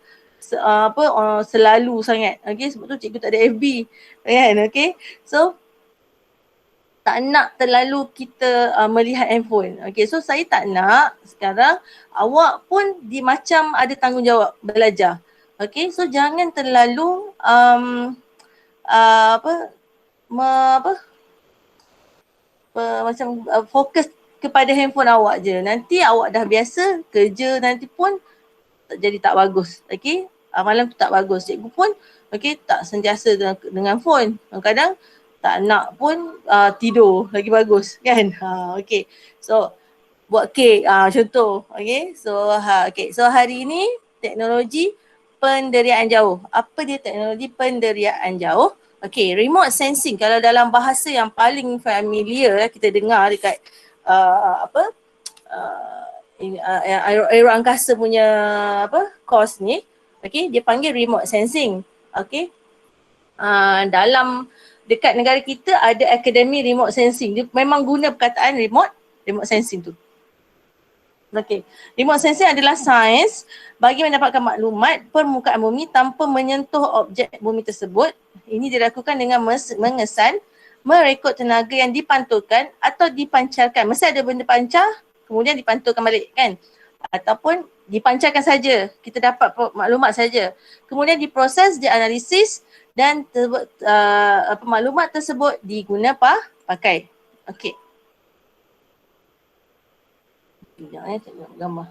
selalu sangat. Okay, sebab tu cikgu tak ada FB. Kan, okay. So, tak nak terlalu kita melihat handphone. Okay, so saya tak nak sekarang awak pun macam ada tanggungjawab belajar. Okay, so jangan terlalu fokus kepada handphone awak je. Nanti awak dah biasa kerja nanti pun jadi tak bagus. Okay, malam tu tak bagus. Cikgu pun tak sentiasa dengan phone. Kadang-kadang tak nak pun tidur lagi bagus kan. Okay, so buat kek contoh. Okay, so hari ni teknologi penderiaan jauh. Apa dia teknologi penderiaan jauh? Okay, remote sensing. Kalau dalam bahasa yang paling familiar kita dengar dekat aero angkasa punya course ni, okay, dia panggil remote sensing. Okay, dalam dekat negara kita ada Akademi Remote Sensing. Dia memang guna perkataan remote sensing tu. Okay. Remote sensing adalah sains bagi mendapatkan maklumat permukaan bumi tanpa menyentuh objek bumi tersebut. Ini dilakukan dengan mengesan, merekod tenaga yang dipantulkan atau dipancarkan. Mesti ada benda pancar, kemudian dipantulkan balik kan. Ataupun dipancarkan saja, kita dapat maklumat saja. Kemudian diproses, dianalisis dan maklumat tersebut pakai. Okey. Sekejap tengok gambar.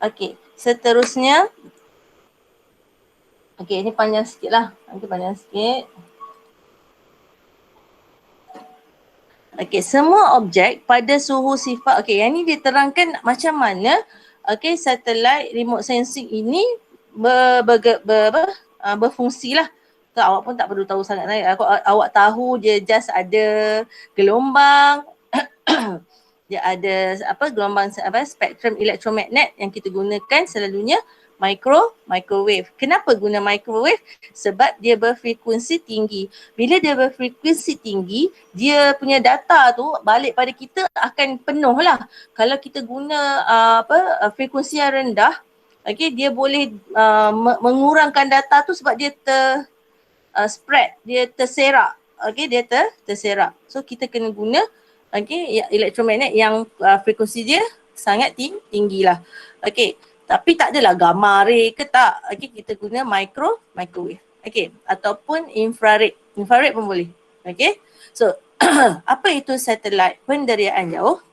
Okey, seterusnya. Okey, ini panjang sikit lah. Nanti panjang sikit. Okey, semua objek pada suhu sifat. Okey, yang ni diterangkan macam mana satelit remote sensing ini berfungsi lah. So, awak pun tak perlu tahu sangat. Awak tahu dia just ada gelombang, dia ada gelombang spektrum elektromagnet yang kita gunakan selalunya microwave. Kenapa guna microwave? Sebab dia berfrekuensi tinggi. Bila dia berfrekuensi tinggi, dia punya data tu balik pada kita akan penuh lah. Kalau kita guna frekuensi yang rendah, dia boleh mengurangkan data tu sebab dia spread, dia terserak. Dia terserak. So kita kena guna elektromagnet yang frekuensi dia sangat tinggi lah. Tapi tak adalah gamma ray ke tak. Kita guna microwave. Ataupun infrared. Infrared pun boleh. So apa itu satelit penderiaan jauh?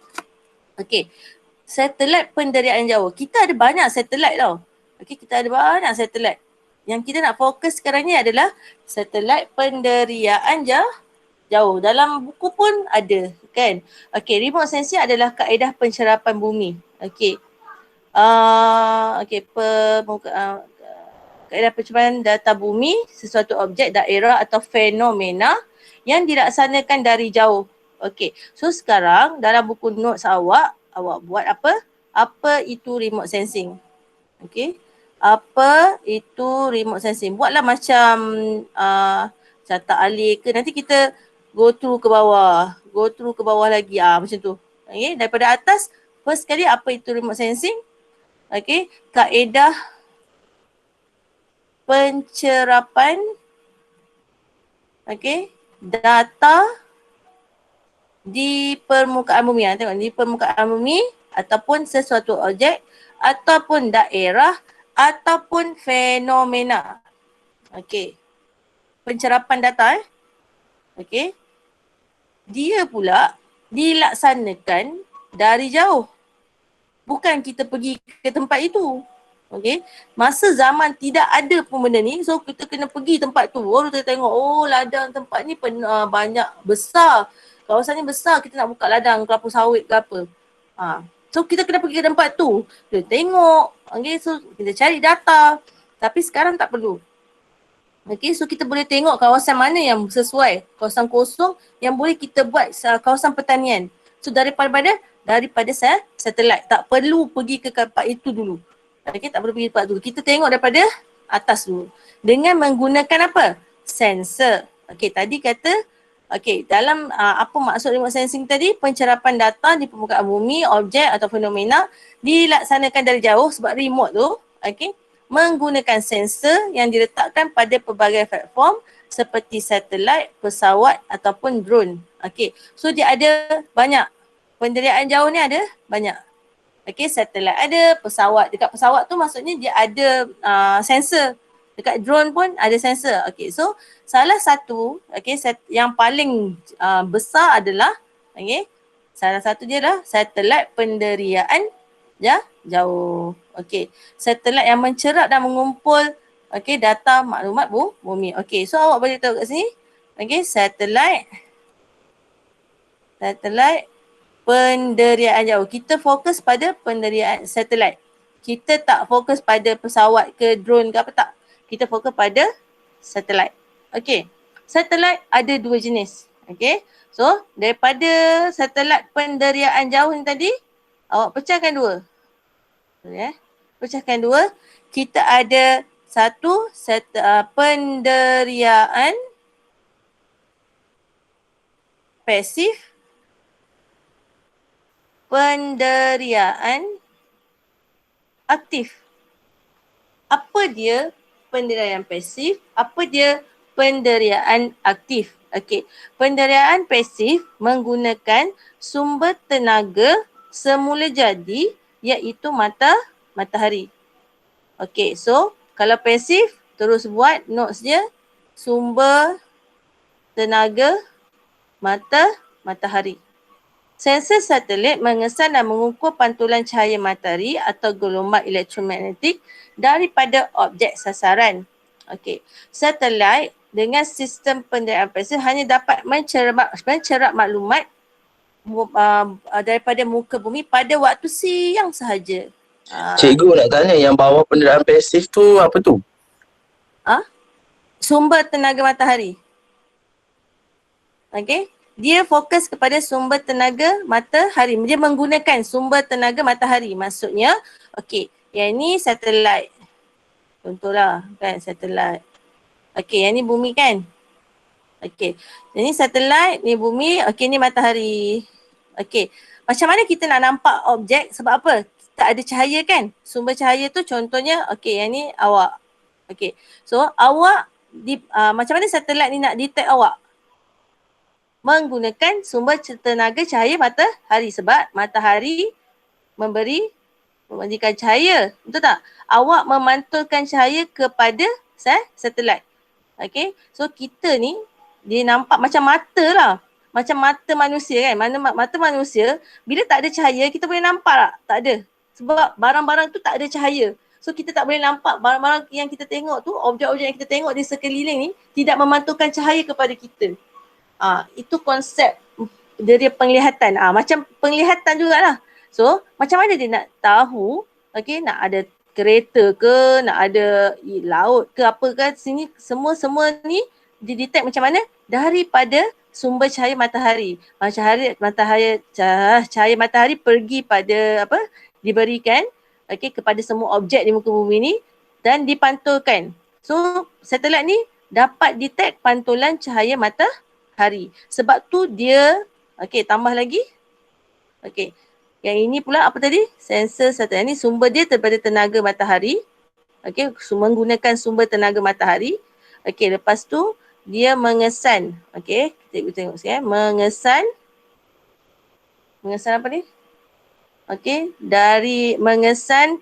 Satelit penderiaan jauh. Kita ada banyak satelit tau. Kita ada banyak satelit. Yang kita nak fokus sekarang ni adalah satelit penderiaan jauh. Dalam buku pun ada kan. Remote sensing adalah kaedah pencerapan bumi. Kaedah pencerapan data bumi, sesuatu objek, daerah atau fenomena yang dilaksanakan dari jauh. So sekarang dalam buku notes awak buat apa? Apa itu remote sensing? Apa itu remote sensing? Buatlah macam catat alih ke. Nanti kita go through ke bawah lagi. Macam tu. Daripada atas, first sekali apa itu remote sensing? Kaedah pencerapan data di permukaan bumi. Tengok di permukaan bumi ataupun sesuatu objek ataupun daerah ataupun fenomena. Pencerapan data dia pula dilaksanakan dari jauh. Bukan kita pergi ke tempat itu. Masa zaman tidak ada pun benda ni, so kita kena pergi tempat tu. Baru kita tengok, ladang tempat ni banyak besar. Kawasan ni besar, kita nak buka ladang kelapa sawit ke apa. So kita kena pergi ke tempat tu. Kita tengok, so kita cari data. Tapi sekarang tak perlu. Okay, so kita boleh tengok kawasan mana yang sesuai, kawasan kosong yang boleh kita buat kawasan pertanian. So daripada satelit, tak perlu pergi ke tempat itu dulu. Okay, tak perlu pergi ke tempat dulu. Kita tengok daripada atas dulu. Dengan menggunakan apa? Sensor. Okay, tadi kata, okay, dalam apa maksud remote sensing tadi? Pencerapan data di permukaan bumi, objek atau fenomena dilaksanakan dari jauh sebab remote tu, okay, menggunakan sensor yang diletakkan pada pelbagai platform seperti satelit, pesawat ataupun drone. Okey. So dia ada banyak. Penderiaan jauh ni ada banyak. Okey, satelit ada, pesawat. Dekat pesawat tu maksudnya dia ada sensor. Dekat drone pun ada sensor. Okey. So salah satu yang paling besar adalah salah satu dia adalah satelit penderiaan jauh. Okey. Satelit yang mencerap dan mengumpul data maklumat bumi. Okey. So awak boleh tahu kat sini. Okey, satelit penderiaan jauh. Kita fokus pada penderiaan satelit. Kita tak fokus pada pesawat ke drone ke apa tak. Kita fokus pada satelit. Okey. Satelit ada dua jenis. Okey. So daripada satelit penderiaan jauh ni tadi, awak pecahkan dua. Pecahkan dua. Kita ada satu penderiaan pasif, penderiaan aktif. Apa dia penderiaan pasif? Apa dia penderiaan aktif? Okey, penderiaan pasif menggunakan sumber tenaga semula jadi iaitu matahari. Okey, so kalau pasif terus buat notes dia sumber tenaga matahari. Sensor satelit mengesan dan mengukur pantulan cahaya matahari atau gelombang elektromagnetik daripada objek sasaran. Okey, satelit dengan sistem penderiaan pasif hanya dapat mencerap maklumat daripada muka bumi pada waktu siang sahaja. Cikgu nak tanya yang bawah penderiaan pasif tu apa tu? Sumber tenaga matahari. Okey, dia fokus kepada sumber tenaga matahari. Dia menggunakan sumber tenaga matahari. Maksudnya, okey, yang ni satelit. Contohlah kan satelit. Okey, yang ni bumi kan? Okey, yang ni satelit, ni bumi, okey ni matahari. Okey, macam mana kita nak nampak objek? Sebab apa? Tak ada cahaya kan? Sumber cahaya tu contohnya, okey yang ni awak. Okey, so awak, macam mana satelit ni nak detect awak? Menggunakan sumber tenaga cahaya matahari. Sebab matahari memberikan cahaya. Betul tak? Awak memantulkan cahaya kepada satelit. Okay, so kita ni dia nampak macam mata lah. Macam mata manusia kan. Mata manusia bila tak ada cahaya kita boleh nampak tak? Tak ada. Sebab barang-barang tu tak ada cahaya. So kita tak boleh nampak barang-barang yang kita tengok tu, objek-objek yang kita tengok di sekeliling ni tidak memantulkan cahaya kepada kita. Itu konsep dari penglihatan. Macam penglihatan jugalah. So macam mana dia nak tahu, okay, nak ada kereta ke, nak ada laut ke apa ke, sini semua ni didetect macam mana? Daripada sumber cahaya matahari. Cahaya matahari pergi pada apa? Diberikan kepada semua objek di muka bumi ni dan dipantulkan. So satelit ni dapat detect pantulan cahaya matahari. Sebab tu dia tambah lagi. Yang ini pula apa tadi? Sensor satelit ni sumber dia daripada tenaga matahari. Menggunakan sumber tenaga matahari. Lepas tu dia mengesan. Kita tengok sikit. Mengesan apa ni? Dari mengesan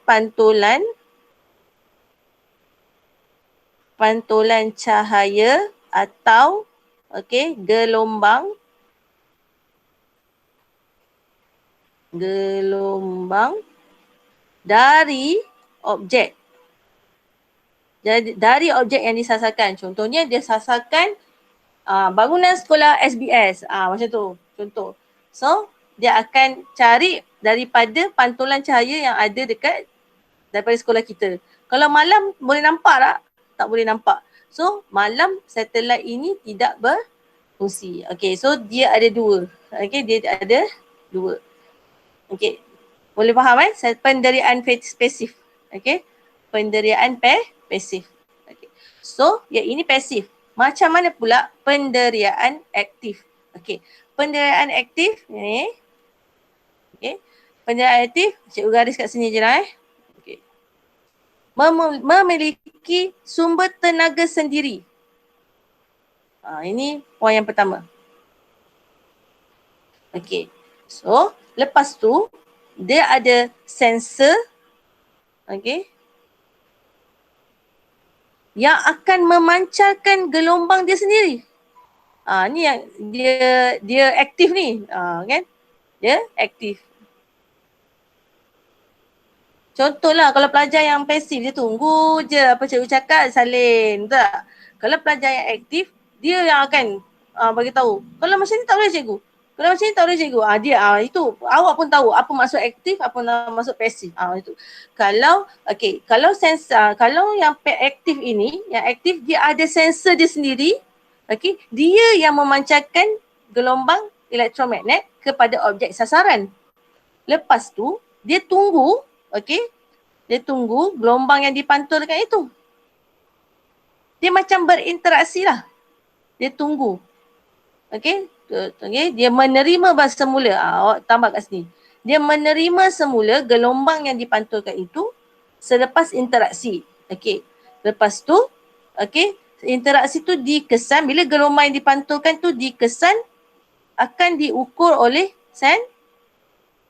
pantulan cahaya atau gelombang dari objek. Jadi dari objek yang disasarkan. Contohnya dia sasarkan bangunan sekolah SBS. Macam tu. Contoh. So dia akan cari daripada pantulan cahaya yang ada daripada sekolah kita. Kalau malam boleh nampak tak? Tak boleh nampak. So malam satelit ini tidak berfungsi. Okay, so dia ada dua. Okay, dia ada dua. Okay, boleh faham penderiaan pasif. Okay, penderiaan pasif. Okay. So yang ini pasif. Macam mana pula penderiaan aktif? Okay, penderiaan aktif ni. Okay, penderiaan aktif, cikgu garis kat sini je lah Okay. Memiliki sumber tenaga sendiri. Ini poin yang pertama. Okay. So, lepas tu, dia ada sensor. Okay. Yang akan memancarkan gelombang dia sendiri. Ni yang dia aktif ni. Kan? Dia aktif. Contohlah kalau pelajar yang pasif dia tunggu je apa cikgu cakap salin, betul tak? Kalau pelajar yang aktif dia yang akan bagi tahu. Kalau macam ni tak boleh cikgu. Kalau macam ni tak boleh cikgu. Itu awak pun tahu apa maksud aktif, apa maksud pasif. Itu. Kalau kalau yang aktif ini, yang aktif dia ada sensor dia sendiri. Okey, dia yang memancarkan gelombang elektromagnet kepada objek sasaran. Lepas tu dia tunggu. Okey, dia tunggu gelombang yang dipantulkan itu. Dia macam berinteraksi lah. Dia tunggu. Okey, dia menerima semula. Awak tambah kat sini. Dia menerima semula gelombang yang dipantulkan itu selepas interaksi. Okey, lepas tu, okey, interaksi tu dikesan. Bila gelombang yang dipantulkan tu dikesan, akan diukur oleh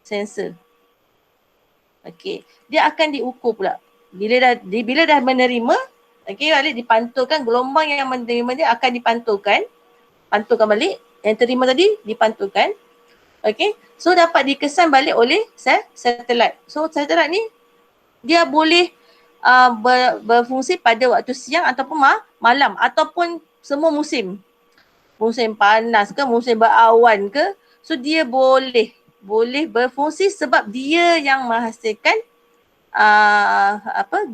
sensor. Okey, dia akan diukur pula. Bila dah menerima, okey, balik dipantulkan gelombang yang menerima dia akan dipantulkan balik. Yang terima tadi dipantulkan. Okey, so dapat dikesan balik oleh satelit. So satelit ni dia boleh berfungsi pada waktu siang ataupun malam ataupun semua musim. Musim panas ke, musim berawan ke, so dia boleh berfungsi sebab dia yang menghasilkan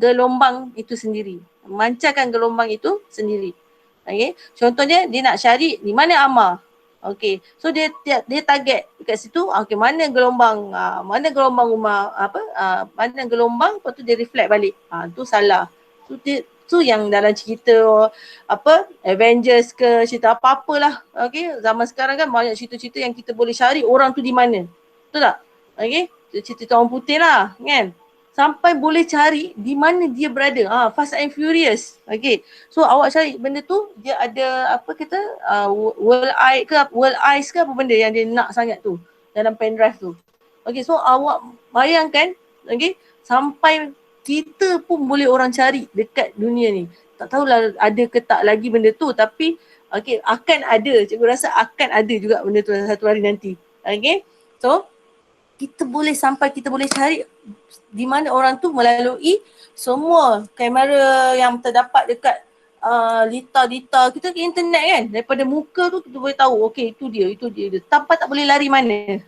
gelombang itu sendiri. Memancarkan gelombang itu sendiri. Okey, contohnya dia nak cari di mana Amar. Okey, so dia target dekat situ. Okey, mana gelombang rumah mana gelombang, lepas tu dia reflect balik. Tu salah. Tu yang dalam cerita Avengers ke, cerita apa-apalah. Okey, zaman sekarang kan banyak cerita-cerita yang kita boleh cari orang tu di mana. Betul tak? Okey, cerita orang putih lah kan. Sampai boleh cari di mana dia berada. Fast and Furious. Okey, so awak cari benda tu, dia ada world eyes ke apa benda yang dia nak sangat tu dalam pendrive tu. Okey, so awak bayangkan, okey, sampai kita pun boleh orang cari dekat dunia ni. Tak tahulah ada ke tak lagi benda tu, tapi okey, akan ada. Cikgu rasa akan ada juga benda tu satu hari nanti. Okey, so kita boleh cari di mana orang tu melalui semua kamera yang terdapat dekat lita-lita kita ke internet kan. Daripada muka tu kita boleh tahu, okey, itu dia. Tanpa tak boleh lari mana.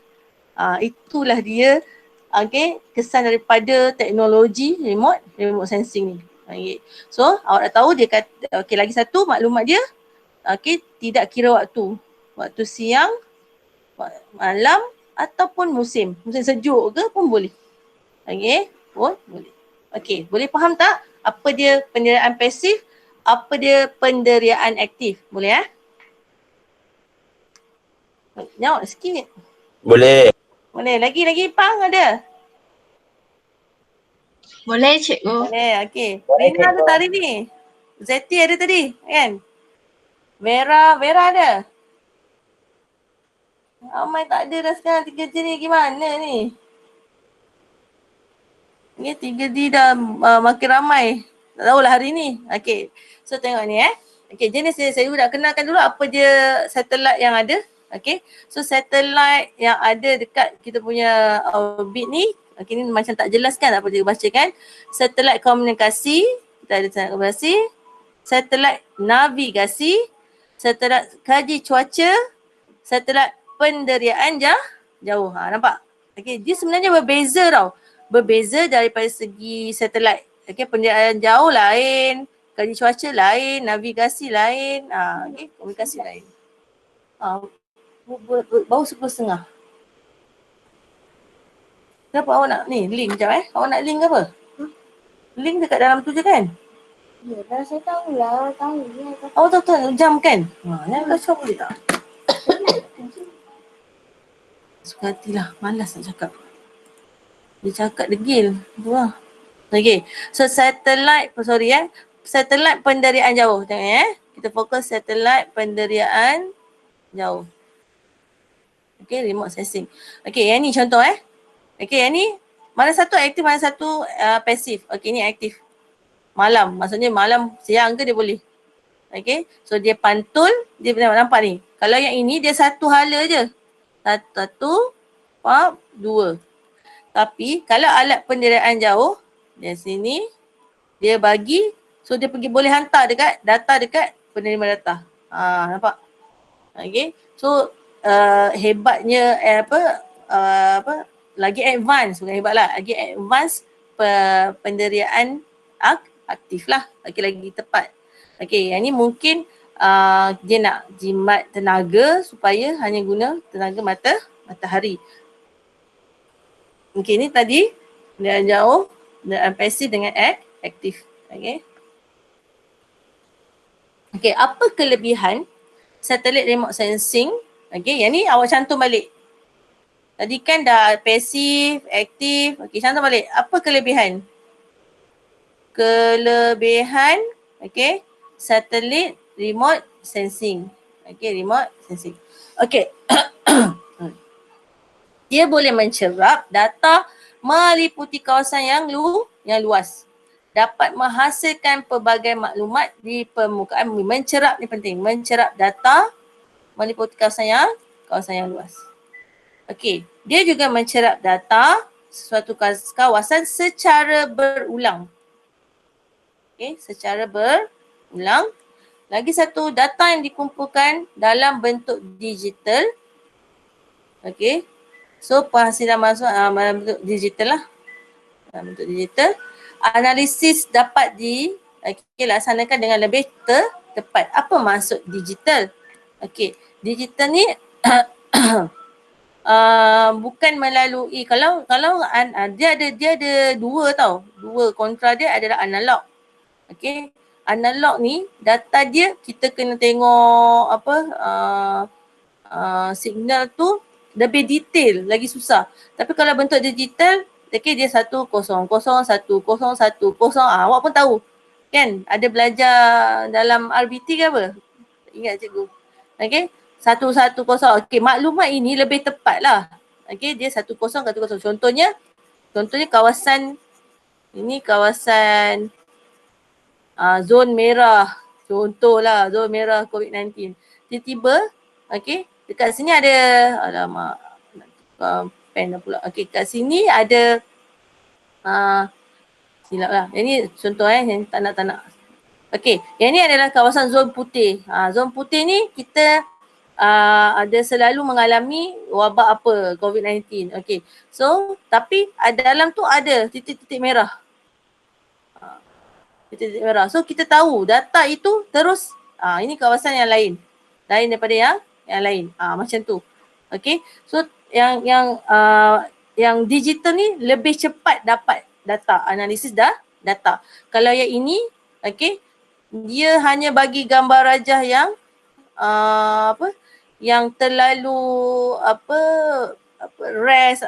Itulah dia, okey, kesan daripada teknologi remote sensing ni. Okay. So awak dah tahu dia kata, okey, lagi satu maklumat dia, okey, tidak kira waktu. Waktu siang, malam ataupun musim. Musim sejuk ke pun boleh. Okey, boleh. Okey, boleh faham tak apa dia penderiaan pasif, apa dia penderiaan aktif? Boleh Jawab sikit. Boleh. Lagi Pang ada? Boleh cikgu. Boleh, okey. Rina ada tadi ni. Zeti ada tadi kan? Vera ada? Amai tak ada dah sekarang 3J ni, gimana ni? Ni 3D dah makin ramai. Tak tahulah hari ni. Okey. So tengok ni Okey, jenis saya dah kenalkan dulu apa dia satelit yang ada. Okey. So satelit yang ada dekat kita punya orbit ni. Okey, ni macam tak jelas kan apa dia bacakan. Satelit komunikasi. Kita ada satelit komunikasi. Satelit navigasi. Satelit kaji cuaca. Satelit penderiaan jauh. Nampak? Okey, dia sebenarnya berbeza tau. Berbeza daripada segi satelit. Okey, penderiaan jauh lain, kaji cuaca lain, navigasi lain, okay, komunikasi lain. Baru 10.30. Kenapa awak nak ni link jap Awak nak link ke apa? Link dekat dalam tu je kan? Ya dah saya tahulah. Tahu je. Awak tahu jam kan? Yang kacau boleh tak? Suka hatilah, malas nak cakap. Dia cakap degil. Tu lah. Okay, so satellite penderiaan jauh. Tengok kita fokus satellite penderiaan jauh. Okay, remote sensing. Okay, yang ni contoh Okay, yang ni mana satu aktif, mana satu pasif. Okay, ni aktif. Malam, maksudnya malam siang ke dia boleh. Okay, so dia pantul, dia nampak ni. Kalau yang ini dia satu hala je. Satu, dua. Tapi kalau alat penderiaan jauh, dari sini, dia bagi, so dia pergi boleh hantar dekat data dekat penerima data. Nampak? Okay, so hebatnya lagi advance, bukan hebat lah, lagi advance penderiaan aktif lah, lagi tepat. Okay, yang ni mungkin dia nak jimat tenaga supaya hanya guna tenaga matahari. Okay, ni tadi penderiaan jauh, penderiaan pasif dengan aktif. Okay. Okay, apa kelebihan satelit remote sensing? Okay, yang ni awak cantum balik. Tadi kan dah pasif, aktif. Okay, cantum balik. Apa kelebihan? Kelebihan, okay, satelit remote sensing. Okay, remote sensing. Okay. Dia boleh mencerap data meliputi kawasan yang luas. Dapat menghasilkan pelbagai maklumat di permukaan. Mencerap ni penting. Mencerap data meliputi kawasan yang luas. Okey, dia juga mencerap data suatu kawasan secara berulang. Okey, secara berulang. Lagi satu, data yang dikumpulkan dalam bentuk digital. Okey. So penghasilan masuk dalam bentuk digital lah. Dalam bentuk digital. Analisis dapat dilaksanakan dengan lebih tepat. Apa maksud digital? Okey, digital ni bukan melalui kalau dia ada dua kontra dia adalah analog. Okey, analog ni data dia kita kena tengok signal tu lebih detail, lagi susah. Tapi kalau bentuk digital, okay, dia 100, 1010. Awak pun tahu kan, ada belajar dalam RBT ke apa? Ingat cikgu. Okay, 110. Okay, maklumat ini lebih tepat lah. Okay, dia 1010. Contohnya kawasan, ini kawasan zon merah. Contohlah zon merah COVID-19. Tiba-tiba, okay, dekat sini ada, alamak, nak tukar pen dah pula. Okay, kat sini ada, silap lah. Yang ni contoh yang tak nak. Okay, yang ni adalah kawasan zon putih. Zon putih ni kita ada selalu mengalami wabak apa, COVID-19. Okay, so tapi dalam tu ada titik-titik merah. Titik-titik merah. So kita tahu data itu terus, ini kawasan yang lain. Lain daripada yang lain. Macam tu. Okay, so yang digital ni lebih cepat dapat data, analisis data. Kalau yang ini, okay, dia hanya bagi gambar rajah yang yang terlalu rest,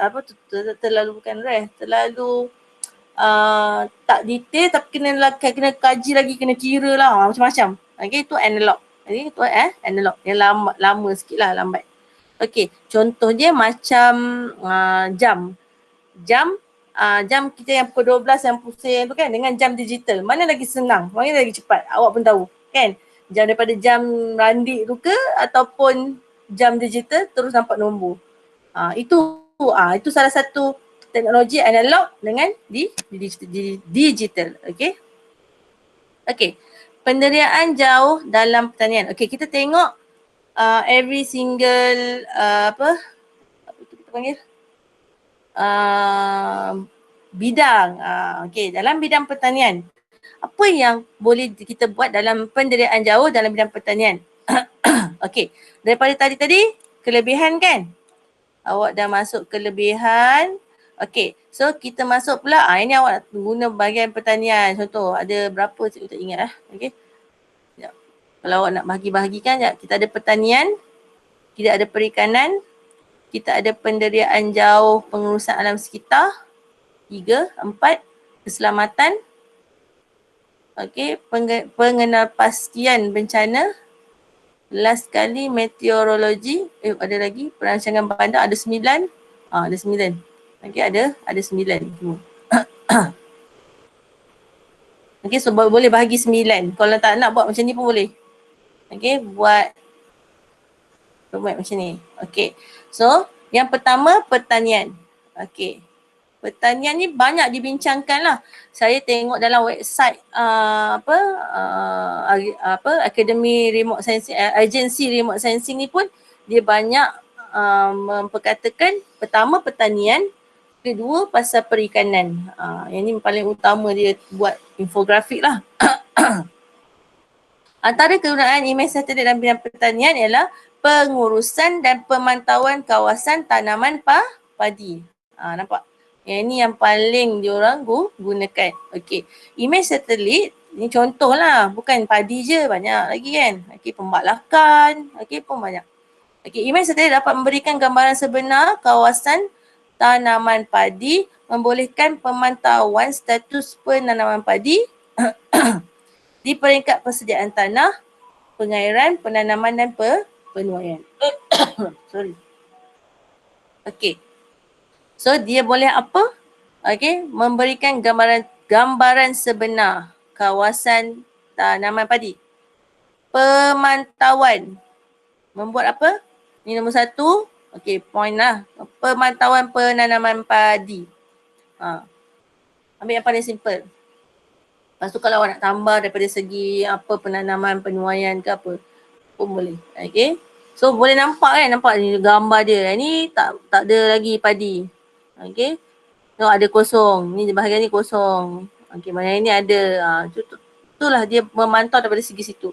terlalu bukan rest, terlalu tak detail, tapi kena kaji lagi, kena kira lah, macam-macam. Okay, itu analog. Okay, itu analog yang lama sikit lah, lambat. Okay, contoh dia macam jam kita yang pukul 12 yang pusing tu kan, dengan jam digital, mana lagi senang, mana lagi cepat, awak pun tahu kan, jam daripada jam randik tu ke ataupun jam digital terus nampak nombor. Itu salah satu teknologi analog dengan digital. Okay. Okay, penderiaan jauh dalam pertanian. Okay, kita tengok every single apa itu kita panggil bidang. Okay, dalam bidang pertanian, Apa yang boleh kita buat dalam penderiaan jauh dalam bidang pertanian? Okey, daripada tadi kelebihan kan? Awak dah masuk kelebihan. Okey, so kita masuk pula. Ini awak guna bahagian pertanian. Contoh, ada berapa cikgu tak ingat lah. Okey. Sekejap. Kalau awak nak bahagi-bahagikan, sekejap. Kita ada pertanian, kita ada perikanan, kita ada penderiaan jauh pengurusan alam sekitar. 3, 4, keselamatan. Okey, pengenalpastian bencana. Last kali meteorologi, ada lagi perancangan bandar, ada 9. Ada 9. Okey, ada 9 semua. Okey, so boleh bahagi 9. Kalau tak nak buat macam ni pun boleh. Okey, buat macam ni. Okey. So, yang pertama pertanian. Okey. Pertanian ni banyak dibincangkan lah. Saya tengok dalam website Akademi Remote Sensing, agensi Remote Sensing ni pun dia banyak memperkatakan pertama pertanian, kedua pasal perikanan. Yang ni paling utama dia buat infografik lah. Antara kegunaan imej satelit dalam bidang pertanian ialah pengurusan dan pemantauan kawasan tanaman padi. Nampak? Yang ini yang paling diorang gunakan. Okey. Imej satelit ni contohlah, bukan padi je, banyak lagi kan. Okey, pembalakan, okey pun banyak. Okey, imej satelit dapat memberikan gambaran sebenar kawasan tanaman padi, membolehkan pemantauan status penanaman padi di peringkat persediaan tanah, pengairan, penanaman dan penuaian. Sorry. Okey. So dia boleh apa? Okey, memberikan gambaran sebenar kawasan tanaman padi. Pemantauan. Membuat apa? Ini nombor 1. Okey, point lah. Pemantauan penanaman padi. Ambil yang paling simple. Lepas tu kalau awak nak tambah daripada segi apa penanaman, penuaian ke apa pun boleh. Okey. So boleh nampak kan, nampak ni gambar dia. Ni tak ada lagi padi. Okey. So ada kosong. Ni bahagian ni kosong. Okey, bahagian ni ada. Itulah dia memantau daripada segi situ.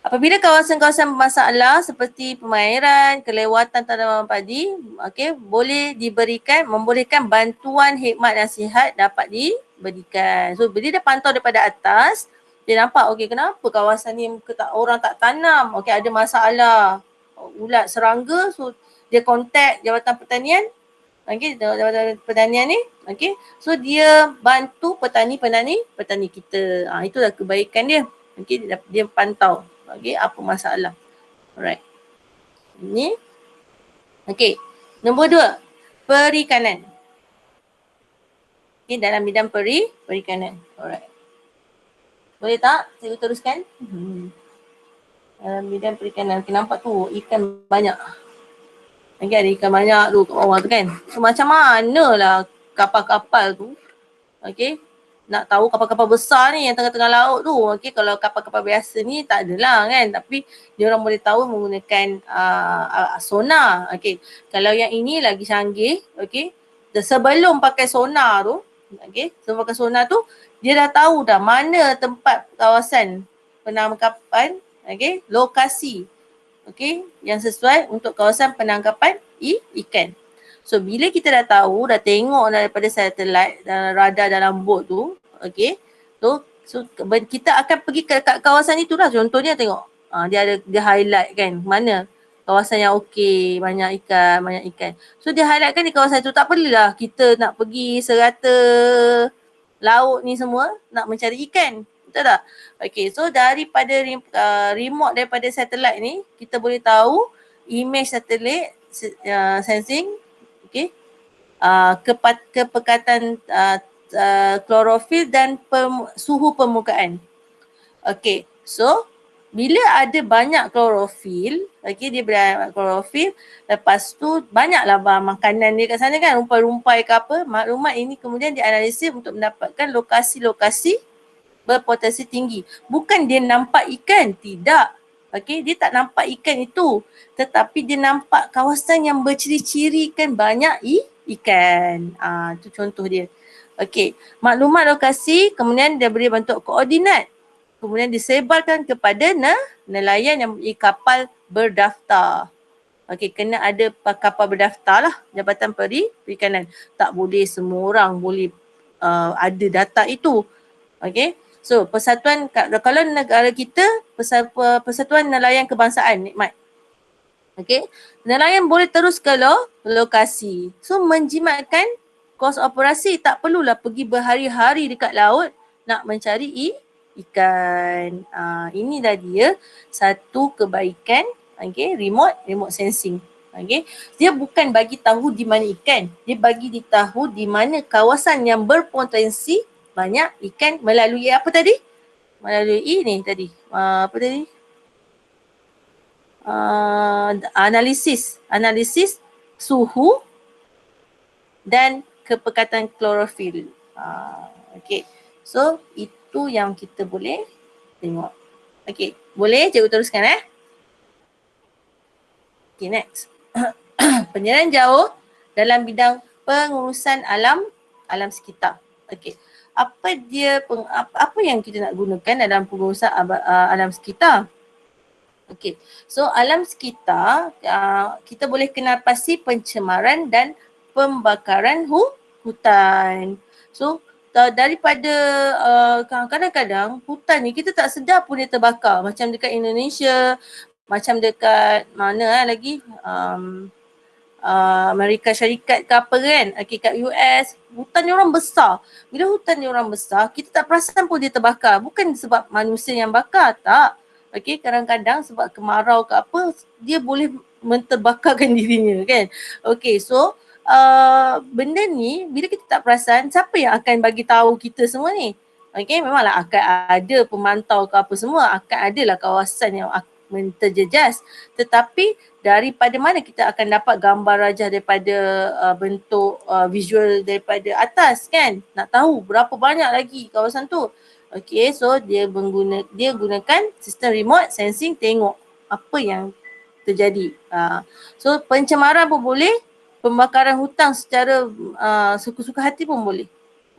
Apabila kawasan-kawasan bermasalah seperti pengairan, kelewatan tanaman padi, okey, boleh membolehkan bantuan khidmat nasihat dapat diberikan. So bila dia pantau daripada atas, dia nampak okey kenapa kawasan ni orang tak tanam, okey ada masalah ulat serangga, so dia kontak Jabatan Pertanian. Okey, Jabatan Pertanian ni, okey. So dia bantu petani kita. Itulah kebaikan dia. Okey, dia pantau. Okey, apa masalah. Alright. Ini. Okey. Nombor 2, perikanan. Okey, dalam bidang perikanan. Alright. Boleh tak saya teruskan? Dalam bidang perikanan. Okay, nampak tu ikan banyak. Okay, ada ikan banyak tu kat bawah tu kan. So macam mana lah kapal-kapal tu. Okay. Nak tahu kapal-kapal besar ni yang tengah-tengah laut tu. Okay, kalau kapal-kapal biasa ni tak adalah kan. Tapi dia orang boleh tahu menggunakan sonar. Okay. Kalau yang ini lagi canggih. Okay. Sebelum pakai sonar tu. Okay. Sebelum pakai sonar tu. Dia dah tahu dah mana tempat kawasan penangkapan. Okay. Lokasi. Okay, yang sesuai untuk kawasan penangkapan ikan. So bila kita dah tahu, dah tengok daripada satelit dan radar dalam bot tu, okay, so kita akan pergi ke kawasan itu lah. Contohnya tengok, dia highlight kan, mana kawasan yang okey, banyak ikan. So dia highlightkan di kawasan itu. Tak perlulah kita nak pergi serata laut ni semua nak mencari ikan. Betul tak? Okay, so daripada remote daripada satelit ni, kita boleh tahu imej satelit sensing, okay, kepekatan klorofil dan suhu permukaan. Okay, so bila ada banyak klorofil, okay, dia berada klorofil, lepas tu banyaklah makanan dia kat sana kan, rumpai-rumpai ke apa, maklumat ini kemudian dianalisis untuk mendapatkan lokasi-lokasi berpotensi tinggi. Bukan dia nampak ikan, tidak. Okey, dia tak nampak ikan itu, tetapi dia nampak kawasan yang berciri-ciri kan banyak ikan. Itu contoh dia. Okey, maklumat lokasi kemudian dia beri bentuk koordinat. Kemudian disebarkan kepada nelayan yang mempunyai kapal berdaftar. Okey, kena ada kapal berdaftar lah, Jabatan Perikanan. Tak boleh semua orang boleh ada data itu. Okey. So, persatuan kalau negara kita persatuan nelayan kebangsaan, nikmat. Okey. Nelayan boleh terus ke lokasi. So, menjimatkan kos operasi, tak perlulah pergi berhari-hari dekat laut nak mencari ikan. Inilah dia satu kebaikan remote sensing. Okay. Dia bukan bagi tahu di mana ikan. Dia bagi tahu di mana kawasan yang berpotensi banyak ikan melalui apa tadi? Melalui ni tadi. Apa tadi? Analisis suhu dan kepekatan klorofil. Okay. So, itu yang kita boleh tengok. Okay. Boleh cikgu teruskan Okay, next. Penyerahan jauh dalam bidang pengurusan alam sekitar. Okey. Apa yang kita nak gunakan dalam pengurusan alam sekitar? Okey. So alam sekitar kita boleh kenal pasti pencemaran dan pembakaran hutan. So daripada kadang-kadang hutan ni kita tak sedar pun dia terbakar, macam dekat Indonesia, macam dekat mana lagi Amerika Syarikat ke apa kan, kat US, hutan dia orang besar. Bila hutan dia orang besar, kita tak perasan pun dia terbakar. Bukan sebab manusia yang bakar, tak. Okey, kadang-kadang sebab kemarau ke apa, dia boleh menterbakarkan dirinya kan. Okey, so benda ni bila kita tak perasan, siapa yang akan bagi tahu kita semua ni? Okey, memanglah akan ada pemantau ke apa semua, akan adalah kawasan yang terjejas, tetapi daripada mana kita akan dapat gambar rajah daripada bentuk visual daripada atas kan, nak tahu berapa banyak lagi kawasan tu. Okay, so dia gunakan sistem remote sensing, tengok apa yang terjadi. So pencemaran pun boleh, pembakaran hutan secara suka-suka hati pun boleh.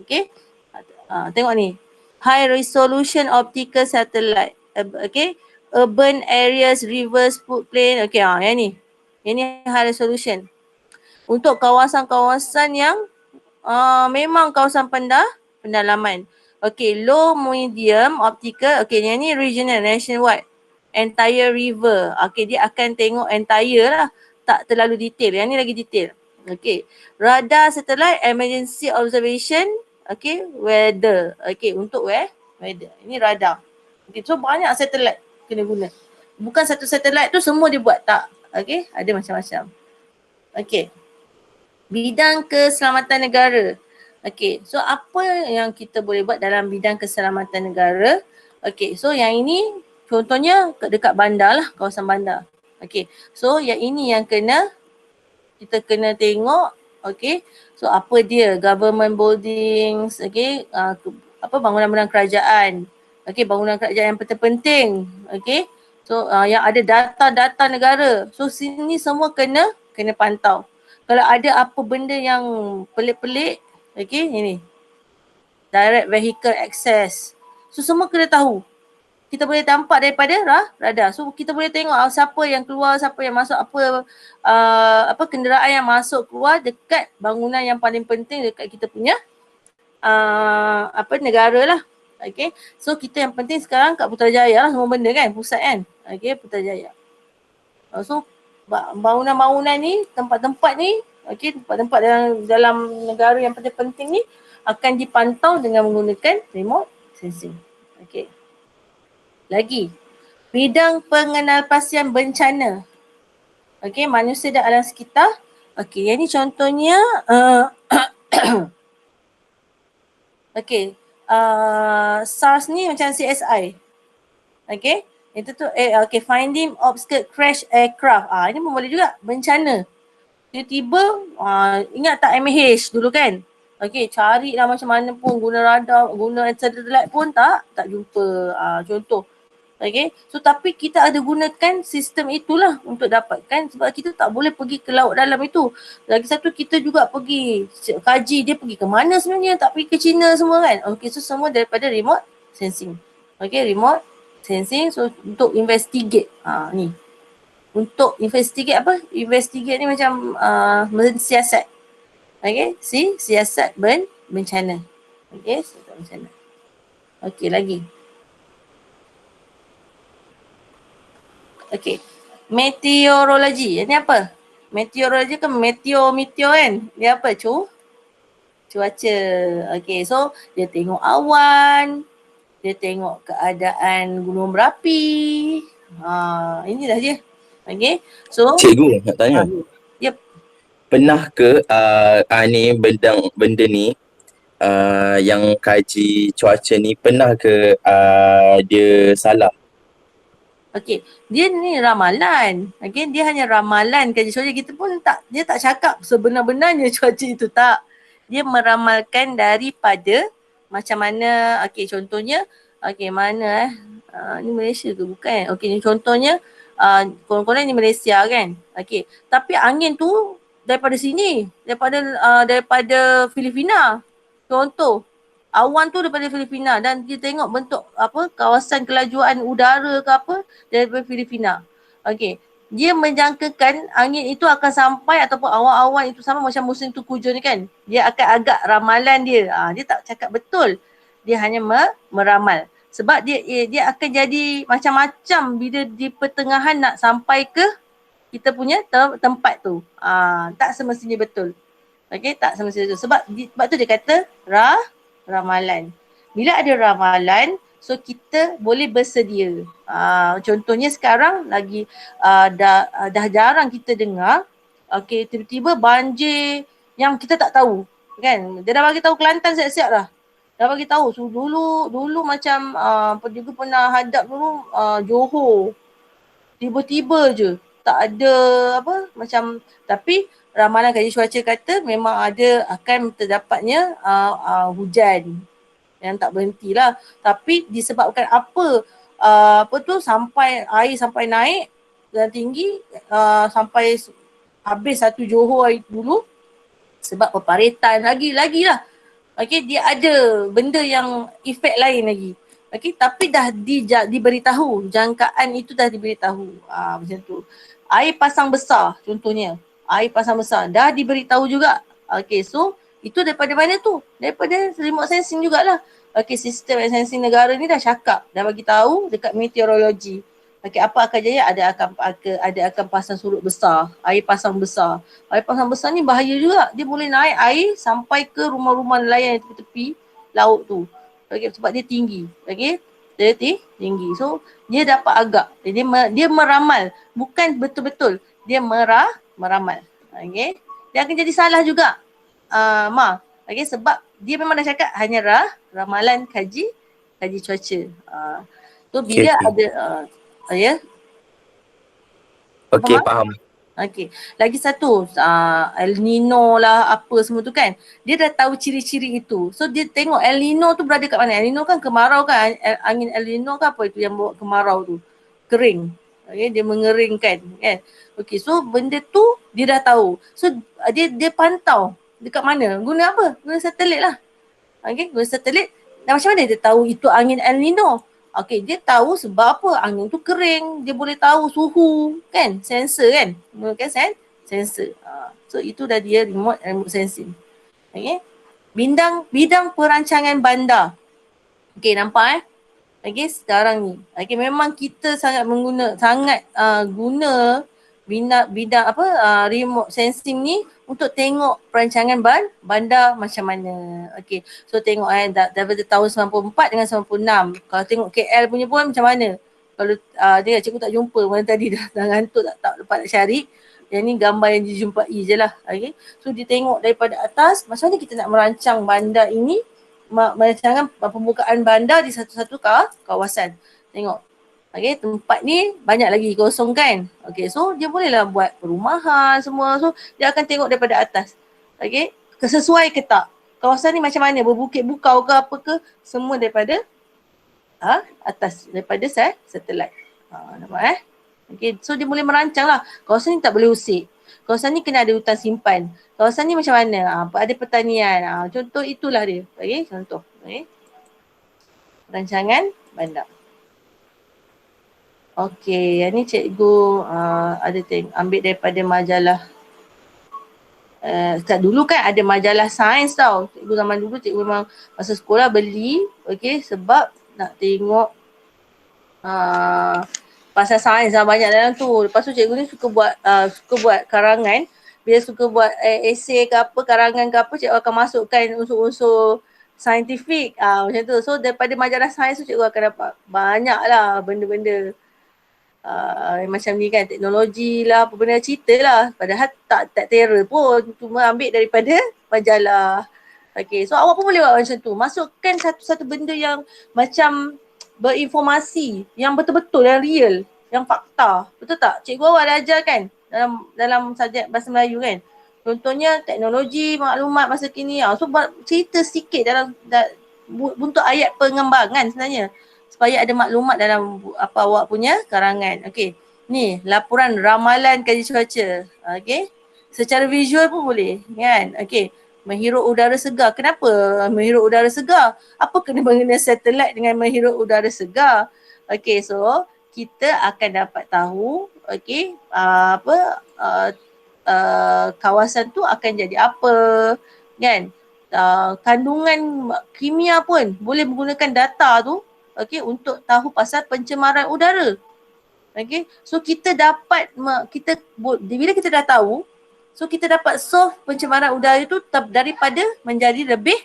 Okay, tengok ni, high resolution optical satellite. Okay, urban areas, rivers, floodplain. Okay, yang ni. Yang ni high resolution. Untuk kawasan-kawasan yang memang kawasan pendalaman. Okay, low, medium, optical. Okay, yang ni regional, nationwide. Entire river. Okay, dia akan tengok entire lah. Tak terlalu detail. Yang ni lagi detail. Okay, radar satellite, emergency observation. Okay, weather. Okay, untuk weather. Ini radar. Okay, so banyak satellite kena guna. Bukan satu satelit tu semua dia buat, tak. Okey, ada macam-macam. Okey. Bidang keselamatan negara. Okey, so apa yang kita boleh buat dalam bidang keselamatan negara? Okey, so yang ini contohnya dekat bandar lah, kawasan bandar. Okey, so yang ini yang kita kena tengok. Okey, so apa dia? Government buildings, okey, apa bangunan-bangunan kerajaan. Okey, bangunan kerajaan yang penting-penting. Okey. So yang ada data-data negara. So sini semua kena pantau. Kalau ada apa benda yang pelik-pelik, okey, ini. Direct vehicle access. So semua kena tahu. Kita boleh tampak daripada radar. So kita boleh tengok siapa yang keluar, siapa yang masuk, apa kenderaan yang masuk keluar dekat bangunan yang paling penting dekat kita punya negara lah. Okay, so kita yang penting sekarang kat Putrajaya lah semua benda kan, pusat kan. Okay, Putrajaya. So bangunan-bangunan ni, tempat-tempat ni, okay, tempat-tempat dalam negara yang penting-penting ni akan dipantau dengan menggunakan remote sensing. Okay. Lagi, bidang pengenalpastian bencana. Okay, manusia dan alam sekitar. Okay, yang ni contohnya okay. SARS ni macam CSI. Okay. Itu tu okay, finding obscured crash aircraft. Ini pun boleh juga bencana. Tiba-tiba ingat tak MH dulu kan? Okay, carilah macam mana pun, guna radar, guna satellite pun tak jumpa. Contoh Okay, so tapi kita ada gunakan sistem itulah untuk dapatkan, sebab kita tak boleh pergi ke laut dalam itu. Lagi satu, kita juga pergi kaji dia pergi ke mana sebenarnya, tak pergi ke China semua kan. Okay, so semua daripada remote sensing. Okay, remote sensing, so untuk investigate. Ni. Untuk investigate apa? Investigate ni macam mensiasat. Okay, siasat bencana. Okay, siasat bencana. Okay, lagi. Okay. Meteorologi. Ini apa? Meteorologi kan meteor kan? Dia apa? Cuaca. Okay. So, dia tengok awan. Dia tengok keadaan gunung berapi. Inilah dia. Okay. So, Cikgu nak tanya. Yep. Pernah ke ni benda ni yang kaji cuaca ni pernah ke dia salah? Okey, dia ni ramalan. Okey, dia hanya ramalan kaji cuaca. Kita pun dia tak cakap sebenar-benarnya cuaca itu, tak. Dia meramalkan daripada macam mana, okey contohnya, okey mana ni Malaysia ke bukan? Okey, ni contohnya konon-konon ni Malaysia kan. Okey, tapi angin tu daripada sini, daripada Filipina. Contoh, awan tu daripada Filipina dan dia tengok bentuk apa kawasan kelajuan udara ke apa daripada Filipina. Okey. Dia menjangkakan angin itu akan sampai ataupun awan-awan itu sama macam musim Tengkujuh ni kan. Dia akan agak ramalan dia. Dia tak cakap betul. Dia hanya meramal. Sebab dia akan jadi macam-macam bila di pertengahan nak sampai ke kita punya tempat tu. Tak semestinya betul. Okey, tak semestinya betul. Sebab tu dia kata ramalan. Bila ada ramalan, so kita boleh bersedia. Contohnya sekarang lagi dah jarang kita dengar, okey, tiba-tiba banjir yang kita tak tahu. Kan? Dia dah bagi tahu Kelantan siap-siap dah. Dah bagi tahu. So dulu macam juga pernah hadap dulu Johor. Tiba-tiba je tak ada apa macam, tapi ramalan kaji cuaca kata memang akan terdapatnya hujan yang tak berhentilah. Tapi disebabkan apa tu sampai air sampai naik dan tinggi sampai habis satu Johor dulu sebab peparitan lagi lah. Okey, dia ada benda yang efek lain lagi. Okey, tapi dah diberitahu, jangkaan itu dah diberitahu. Macam tu. Air pasang besar contohnya. Air pasang besar dah diberitahu juga. Okey, so itu daripada mana tu? Daripada remote sensing jugalah. Okey, sistem sensing negara ni dah cakap, dah bagi tahu dekat meteorologi. Okey, apa akan jadi? Ada akan pasang surut besar, air pasang besar. Air pasang besar ni bahaya juga. Dia boleh naik air sampai ke rumah-rumah nelayan di tepi laut tu. Okey, sebab dia tinggi. Okey, dia tinggi. So, dia dapat agak. Dia meramal, bukan betul-betul. Dia meramal. Okey. Dia akan jadi salah juga. Okey, sebab dia memang dah cakap hanya ramalan kaji cuaca. So bila ada ya. Okey, faham. Okey. Lagi satu El Nino lah apa semua tu kan. Dia dah tahu ciri-ciri itu. So dia tengok El Nino tu berada kat mana. El Nino kan kemarau kan. Angin El Nino kan apa itu yang bawa kemarau tu. Kering. Okay, dia mengeringkan kan. Okey, so benda tu dia dah tahu. So dia pantau dekat mana. Guna apa? Guna satelit lah. Okey, guna satelit. Dan macam mana dia tahu itu angin El Nino? Okey, dia tahu sebab apa? Angin tu kering. Dia boleh tahu suhu kan? Sensor kan? Menggunakan sensor. So itu dah dia remote sensing. Okey. Bidang perancangan bandar. Okey, nampak Okey, sekarang ni. Okey, memang kita sangat guna bidang remote sensing ni untuk tengok perancangan bandar macam mana. Okey. So tengok daripada tahun 94 dengan 96. Kalau tengok KL punya pun macam mana. Kalau dia cikgu tak jumpa mana tadi dah ngantuk tak dapat nak cari. Yang ni gambar yang dijumpai je lah. Okey. So dia tengok daripada atas macam mana kita nak merancang bandar ini, merancangan pembukaan bandar di satu-satu kawasan. Tengok. Okey, tempat ni banyak lagi kosong kan. Okey, so dia bolehlah buat perumahan semua. So dia akan tengok daripada atas. Okey, sesuai ke tak? Kawasan ni macam mana? Berbukit bukau ke apa ke? Semua daripada atas daripada satelit. Nampak Okay, so dia boleh merancang lah. Kawasan ni tak boleh usik. Kawasan ni kena ada hutan simpan. Kawasan ni macam mana? Ada pertanian. Contoh itulah dia. Okay, contoh. Okay. Rancangan bandar. Okay, yang ni cikgu ada ambil daripada majalah. Dulu kan ada majalah sains tau. Cikgu zaman dulu cikgu memang masa sekolah beli. Okay, sebab nak tengok pasal sains lah banyak dalam tu. Lepas tu cikgu ni suka buat karangan. Bila suka buat esei ke apa, karangan ke apa, cikgu akan masukkan unsur-unsur saintifik. Macam tu. So daripada majalah sains tu cikgu akan dapat banyak lah benda-benda macam ni kan, teknologi lah, apa benda cerita lah. Padahal tak terror pun. Cuma ambil daripada majalah. Okay, so awak pun boleh buat macam tu. Masukkan satu-satu benda yang macam berinformasi, yang betul-betul, yang real, yang fakta. Betul tak? Cikgu awak dah ajar kan dalam subjek bahasa Melayu kan. Contohnya teknologi, maklumat masa kini. So cerita sikit dalam untuk ayat pengembangan sebenarnya. Supaya ada maklumat dalam apa awak punya karangan. Okey. Ni laporan ramalan kaji cuaca. Okey. Secara visual pun boleh kan. Okey. Menghirup udara segar. Kenapa menghirup udara segar? Apa kena mengenai satelit dengan menghirup udara segar? Okey, so kita akan dapat tahu okey kawasan tu akan jadi apa kan? Kandungan kimia pun boleh menggunakan data tu okey untuk tahu pasal pencemaran udara. Okey, so kita dapat bila kita dah tahu, so kita dapat solve pencemaran udara itu daripada menjadi lebih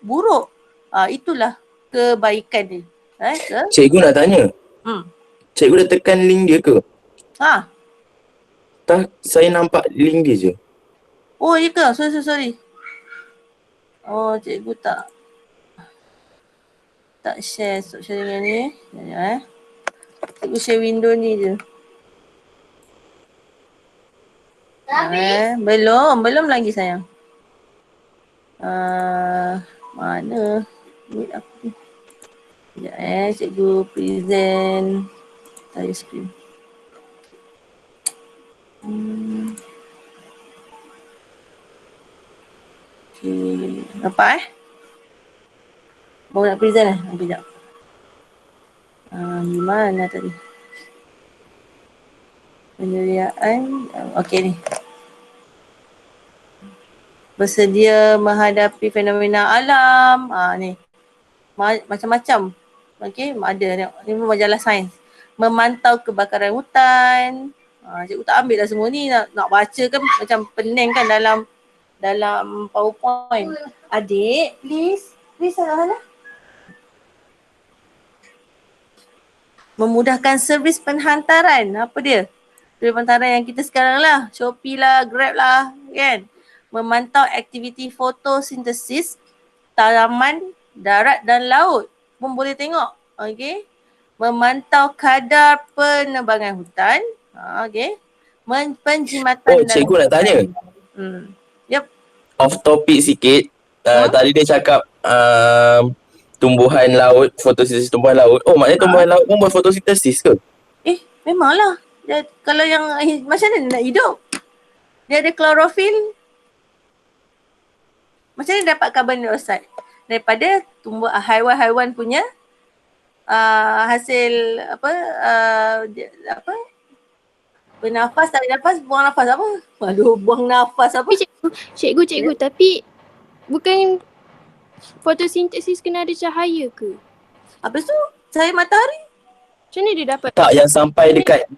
buruk. Itulah kebaikan dia. Cikgu nak tanya. Cikgu dah tekan link dia ke? Tak, saya nampak link dia je. Oh, ya ke? Sorry. Oh, cikgu tak share dengan ni. Cikgu share window ni je. Belum lagi sayang. Mana? Ni aku ni. Sekejap cikgu present tayar screen. Okay. Nampak Baru nak present Sekejap. Di mana tadi? Penyediaan. Okey ni. Bersedia menghadapi fenomena alam. Ni. Macam-macam. Okey, ada. Ni majalah sains. Memantau kebakaran hutan. Cikgu tak ambil dah semua ni. Nak baca kan macam pening kan dalam PowerPoint. Adik, please. Please sana. Memudahkan servis penghantaran. Apa dia? Servis penghantaran yang kita sekarang lah. Shopee lah, Grab lah. Kan? Memantau aktiviti fotosintesis tanaman, darat dan laut. Pun boleh tengok. Okay. Memantau kadar penebangan hutan. Okay. Penjimatan. Cikgu nak tanya. Yep. Off topic sikit. Tadi dia cakap tumbuhan laut, fotosintesis tumbuhan laut. Oh, maknanya tumbuhan laut pun buat fotosintesis ke? Memanglah. Kalau yang macam mana nak hidup? Dia ada klorofil. Macam mana dapat karbon dioksida? Daripada haiwan-haiwan punya hasil bernafas, tarik nafas, buang nafas apa? Buang nafas apa? Cikgu, tapi bukan fotosintesis kena ada cahaya ke? Habis tu cahaya matahari. Macam mana dia dapat? Tak, yang sampai dekat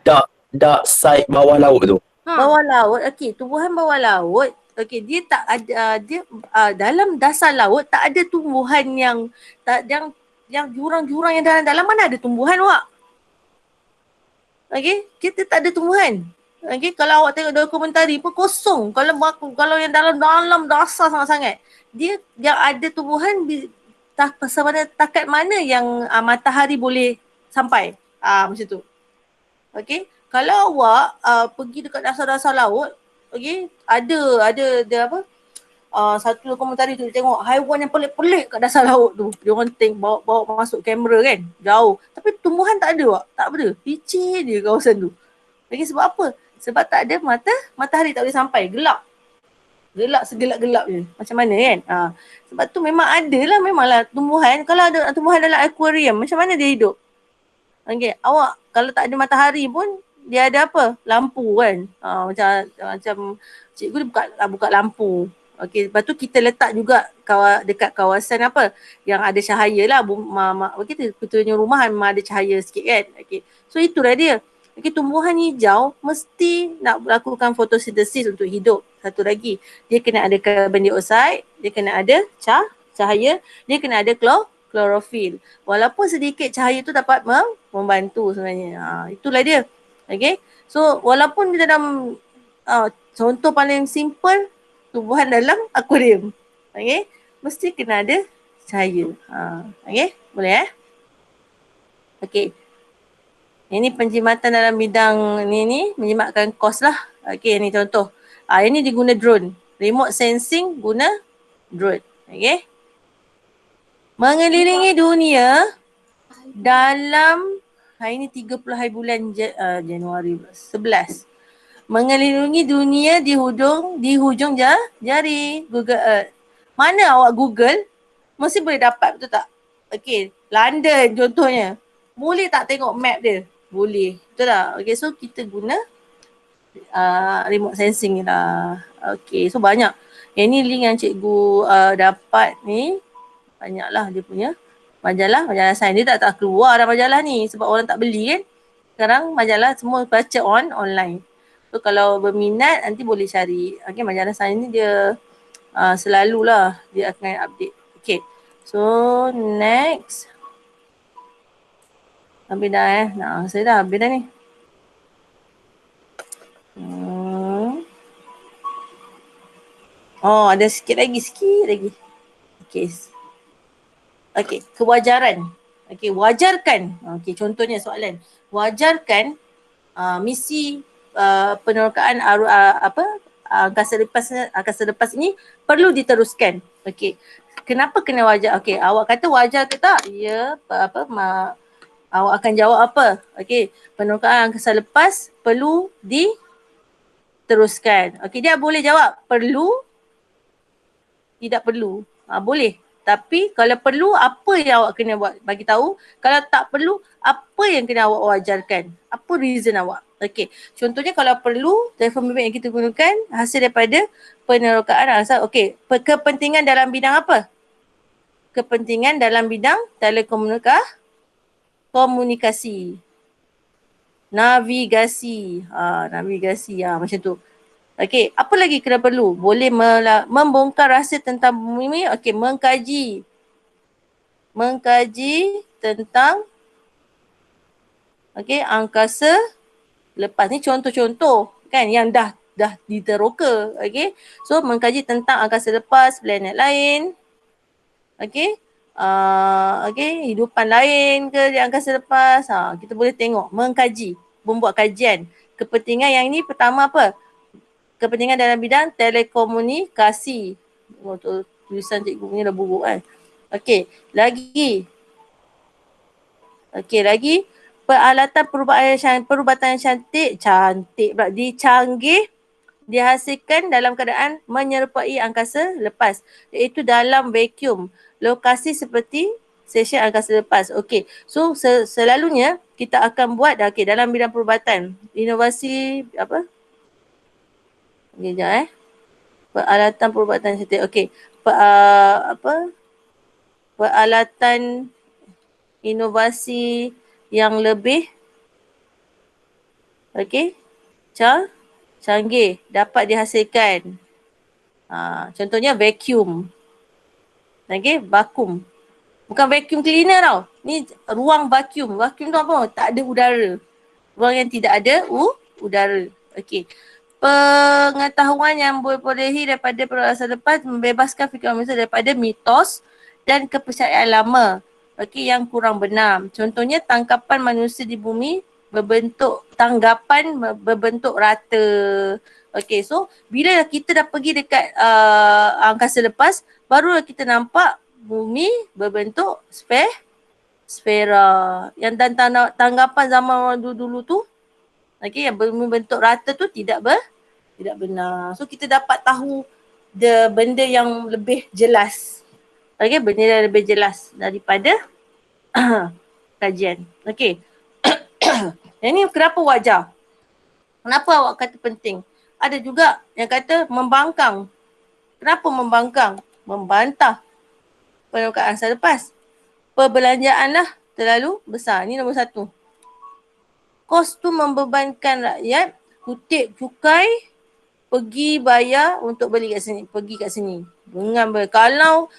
dark side bawah laut tu. Bawah laut. Okey, tumbuhan bawah laut. Okey, dia tak ada dalam dasar laut tak ada tumbuhan yang jurang-jurang yang dalam mana ada tumbuhan awak? Okey, kita tak ada tumbuhan. Okey, kalau awak tengok dokumentari pun kosong. Kalau yang dalam dasar sangat-sangat, dia yang ada tumbuhan takat mana yang matahari boleh sampai. Macam tu. Okey, kalau awak pergi dekat dasar-dasar laut, okey, ada satu dokumentari tu dia tengok haiwan yang pelik-pelik kat dasar laut tu. Dia orang bawa masuk kamera kan, jauh. Tapi tumbuhan tak ada, tak ada. Licin je kawasan tu. Lagi sebab apa? Sebab tak ada matahari tak boleh sampai, gelap. Gelap segelap-gelap je. Macam mana kan? Sebab tu memanglah tumbuhan. Kalau ada tumbuhan dalam aquarium, macam mana dia hidup? Okay, awak kalau tak ada matahari pun dia ada apa? Lampu kan. Macam cikgu dia buka lampu. Okey, lepas tu kita letak juga dekat kawasan apa yang ada cahaya lah. Kita punya rumah memang ada cahaya sikit kan. Okey. So itulah dia. Okey, tumbuhan hijau mesti nak lakukan fotosintesis untuk hidup. Satu lagi, dia kena ada carbon dioxide, dia kena ada cahaya, dia kena ada klorofil. Walaupun sedikit cahaya tu dapat membantu sebenarnya. Itulah dia. Okey. So walaupun dia dalam contoh paling simple, tumbuhan dalam akuarium. Okey, mesti kena ada cahaya. Okey, boleh Okey. Ini penjimatan dalam bidang ni menjimatkan kos lah. Okey, ni contoh. Ini diguna drone. Remote sensing guna drone. Okey. Mengelilingi dunia dalam hari ni 30 hari bulan Januari 11. Mengelilingi dunia di hujung jari Google Earth. Mana awak Google, mesti boleh dapat, betul tak? Okey, London contohnya. Boleh tak tengok map dia? Boleh. Betul tak? Okey, so kita guna remote sensing ni lah. Okey, so banyak. Yang ni link yang cikgu dapat ni. Banyaklah dia punya majalah sains. Dia tak keluar dah majalah ni sebab orang tak beli kan. Sekarang majalah semua baca online. So kalau berminat nanti boleh cari. Okay, majalah sains ni dia selalulah dia akan update. Okay, so next. Habis dah saya dah habis dah ni. Oh, ada sikit lagi. Okay, kewajaran. Okay, wajarkan. Okay, contohnya soalan. Wajarkan misi penerokaan angkasa lepas ini perlu diteruskan. Okey. Kenapa kena wajar? Okey, awak kata wajar ke tak? Ya, awak akan jawab apa? Okey, penerokaan angkasa lepas perlu diteruskan. Okey, dia boleh jawab perlu, tidak perlu. Boleh. Tapi kalau perlu, apa yang awak kena buat? Bagi tahu. Kalau tak perlu, apa yang kena awak wajarkan? Apa reason awak? Okey. Contohnya kalau perlu, telefon bimbit yang kita gunakan hasil daripada penerokaan asal. Okey. Kepentingan dalam bidang apa? Kepentingan dalam bidang komunikasi. Navigasi. Navigasi. Macam tu. Okey, apa lagi kena perlu? Boleh membongkar rahsia tentang bumi. Okey, mengkaji tentang angkasa lepas. Ni contoh-contoh kan yang dah diteroka. Okey. So mengkaji tentang angkasa lepas, planet lain. Okey. Hidupan lain ke di angkasa lepas. Kita boleh tengok, mengkaji, membuat kajian. Kepentingan yang ini pertama apa? Kepentingan dalam bidang telekomunikasi. Tulisan cikgu ni dah buruk kan. Okey, lagi. Peralatan perubatan cantik pula dicanggih dihasilkan dalam keadaan menyerupai angkasa lepas, iaitu dalam vacuum. Lokasi seperti stesen angkasa lepas. Okey. So selalunya kita akan buat dalam bidang perubatan. Inovasi apa? Sekejap peralatan perubatan cantik. Okey. Peralatan inovasi yang lebih canggih dapat dihasilkan. Contohnya vacuum. Vakum. Bukan vacuum cleaner tau. Ni ruang vacuum. Vacuum tu apa? Tak ada udara. Ruang yang tidak ada udara. Okey. Pengetahuan yang diperolehi daripada perasaan lepas membebaskan fikiran manusia daripada mitos dan kepercayaan lama yang kurang benar. Contohnya tangkapan manusia di bumi berbentuk tanggapan berbentuk rata. Okay, so bila kita dah pergi dekat angkasa lepas, barulah kita nampak bumi berbentuk sfera. Yang dan tanggapan zaman orang dulu-dulu tu, okay, yang berbentuk rata tu tidak benar. So kita dapat tahu benda yang lebih jelas. Okay, benda yang lebih jelas daripada kajian. Okay. Yang ni kenapa wajar? Kenapa awak kata penting? Ada juga yang kata membangkang. Kenapa membangkang? Membantah permukaan angkasa lepas. Perbelanjaan lah terlalu besar. Ini nombor 1. Kos tu membebankan rakyat, kutip cukai, pergi bayar untuk beli kat sini, pergi kat sini. Kalau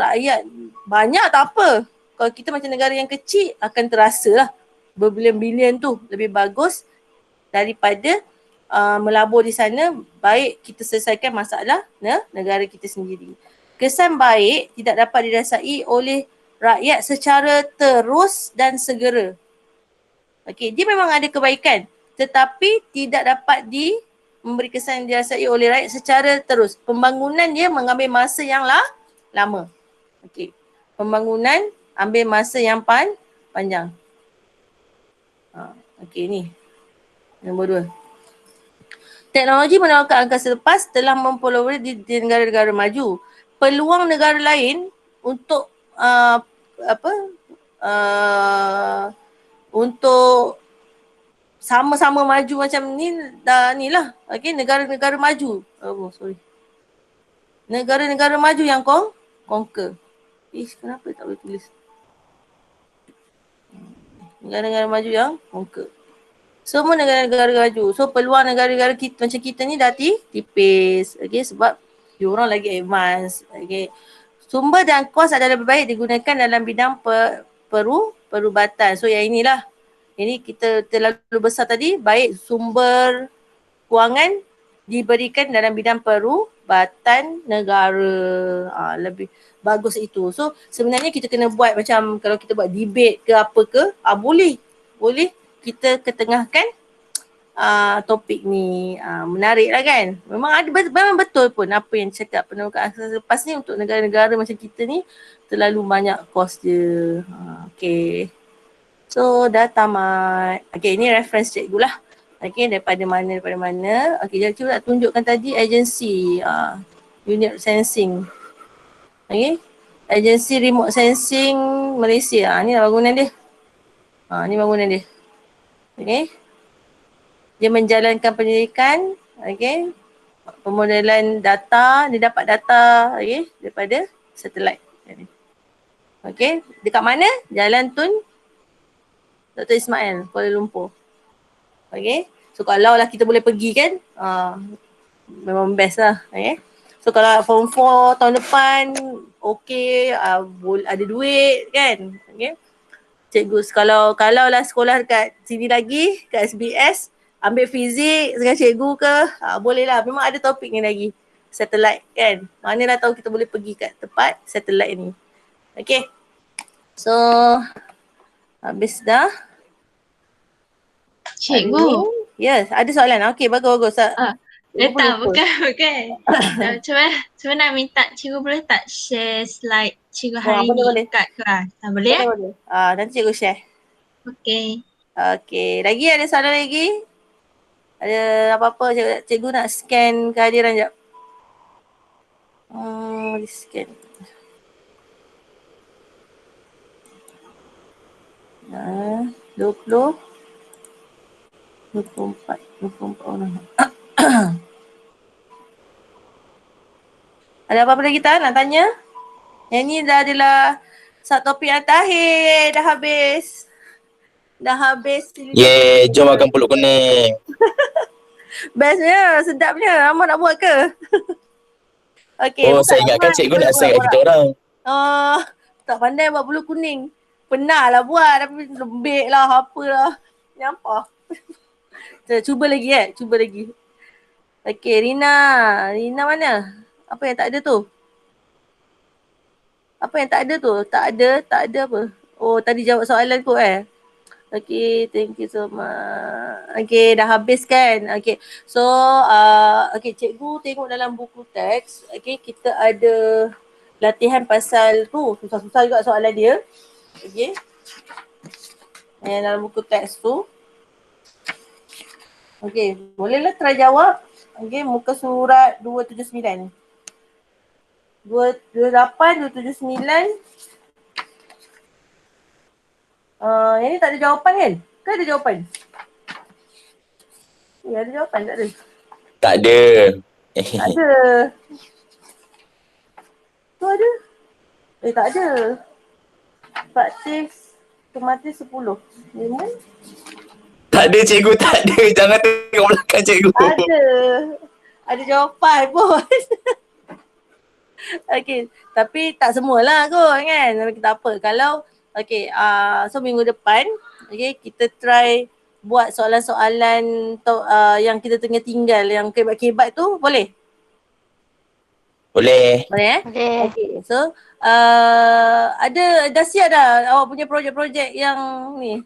rakyat banyak tak apa. Kalau kita macam negara yang kecil akan terasa lah. Berbilion-bilion tu lebih bagus daripada melabur di sana. Baik kita selesaikan masalah negara kita sendiri. Kesan baik tidak dapat dirasai oleh rakyat secara terus dan segera. Okey, dia memang ada kebaikan tetapi tidak dapat memberi kesan yang dirasai oleh rakyat secara terus. Pembangunan dia mengambil masa yang lama. Okey. Pembangunan ambil masa yang panjang. Okey, ni. Nombor 2. Teknologi menawarkan angkasa lepas telah mempopular di negara-negara maju. Peluang negara lain untuk untuk sama-sama maju macam ni ni lah. Okey, negara-negara maju. Negara-negara maju yang conquer. Kenapa tak boleh tulis? Negara-negara maju yang conquer. Semua negara-negara maju. So peluang negara-negara kita macam kita ni dah tipis. Okey, sebab diorang lagi advance. Okey. Sumber dan kos adalah lebih baik digunakan dalam bidang perubatan. So yang inilah. Ini kita terlalu besar tadi. Baik sumber kewangan diberikan dalam bidang perubatan negara. Lebih bagus itu. So sebenarnya kita kena buat macam kalau kita buat debate ke apa ke. Boleh kita ketengahkan topik ni. Menarik lah kan. Memang betul pun apa yang cakap penerokan angkasa lepas ni untuk negara-negara macam kita ni terlalu banyak kos dia. Okay. So dah tamat. Okay, ni reference cikgu lah. Okay, daripada mana. Okay, jadi cikgu nak tunjukkan tadi agensi unit sensing. Okay. Agensi remote sensing Malaysia. Ni lah bangunan dia. Ni bangunan dia. Okay. Dia menjalankan penyelidikan. Okay. Pemodelan data. Dia dapat data daripada satelit. Okay. Dekat mana? Jalan Tun Dr. Ismail, Kuala Lumpur. Okay. So kalau lah kita boleh pergi kan, memang best lah. Okay. So kalau form 4 tahun depan, okay, ada duit kan. Okay. Cikgu, kalau lah sekolah dekat sini lagi, kat SBS, ambil fizik dengan cikgu ke, boleh lah. Memang ada topik ni lagi. Satelit kan. Manalah tahu kita boleh pergi kat tempat satelit ni. Okay. So, habis dah. Cikgu. Yes, ada soalan. Okey, bagus. Bukan. Cuma nak minta cikgu boleh tak share slide cikgu hari ni kat kelas? Boleh? Boleh. Nanti cikgu share. Okey. Okey, lagi ada soalan lagi? Ada apa-apa cikgu nak scan kehadiran jap. Scan. 20 24 orang. Ada apa-apa lagi tak nak tanya? Yang ni dah adalah satu topik yang terakhir. Dah habis. Jom makan pulut kuning. Bestnya, sedapnya. Amar nak buat ke? Okay, saya ingatkan cikgu nak share kat kita orang. Tak pandai buat bulu kuning. Pernah lah buat tapi lembik lah, apalah. Nyampah. Cuba lagi. Okay, Rina. Rina mana? Apa yang tak ada tu? Tak ada apa? Oh, tadi jawab soalan kot Okay, thank you so much. Okay, dah habis kan? Okay, so okay, cikgu tengok dalam buku teks, okay, kita ada latihan pasal tu, susah-susah juga soalan dia. Okay, yang dalam buku teks tu. Okay, bolehlah try jawab. Okay, muka surat 279. 228, 279. Yang ni tak ada jawapan kan? Ke ada jawapan? Ya, ada jawapan tak ada? Tak ada. Ada. Tu ada. Tak ada. Praktis otomatis 10. Memang Tak ada cikgu, tak ada. Jangan tengok belakang cikgu. ada. Ada jawapan pun. Okay, tapi tak semualah kot kan. Tapi tak apa. Kalau, okay, so minggu depan, okay, kita try buat soalan-soalan yang kita tengah tinggal, yang kebat-kebat tu, boleh? Boleh. Boleh Boleh. Okay, so dah siap dah awak punya projek-projek yang ni?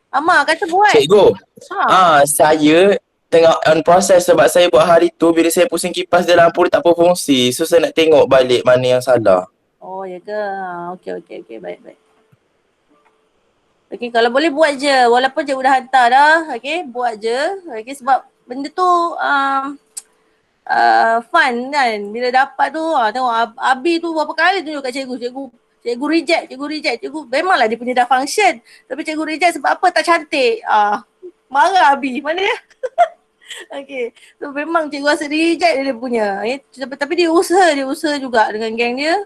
Amar kata buat. Cikgu, saya tengah on process sebab saya buat hari tu bila saya pusing kipas dia lampu dia tak berfungsi. So saya nak tengok balik mana yang salah. Oh, ya ke? Okey. Baik. Okey, kalau boleh buat je. Walaupun cikgu dah hantar dah. Okey, buat je. Okey, sebab benda tu fun kan. Bila dapat tu, tengok Abi tu berapa kali tunjuk kat cikgu reject. Cikgu memanglah dia punya dah function. Tapi cikgu reject sebab apa? Tak cantik. Marah Abi. Mana dia? Okay. So memang cikgu rasa reject dia punya. Tapi dia usaha juga dengan geng dia.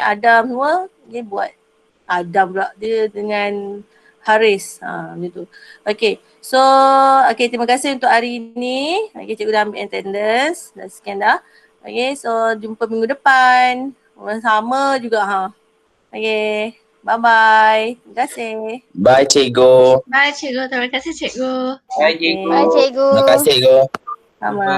Adam semua dia buat. Adam pula dia dengan Haris. Macam tu. Okay. So, okay, terima kasih untuk hari ini. Okay, cikgu dah ambil attendance. Dah scan dah. Okay, so jumpa minggu depan. Orang sama juga Okay. Bye-bye. Terima kasih. Bye cikgu. Bye cikgu. Terima kasih cikgu. Bye cikgu. Terima kasih cikgu. Sama.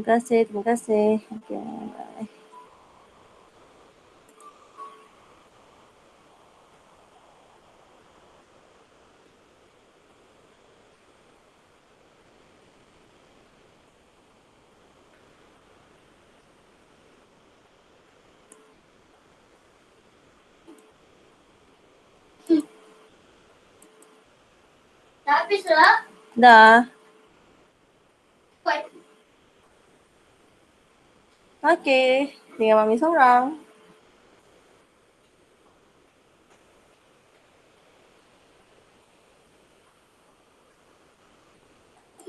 Terima kasih. Okay, bye. Dah habis lah. Dah. Okay. Tinggal Mami seorang.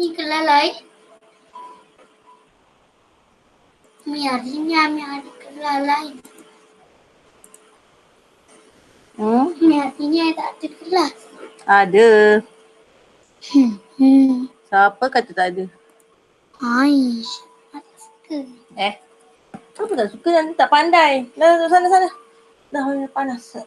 Ni kelalai. Miarinya ada kelalai. Miarinya tak ada kelas. Ada. Siapa kata tak ada? Aish. Tak suka. Apa tak suka? Nanti tak pandai. Dah sana. Dah panas.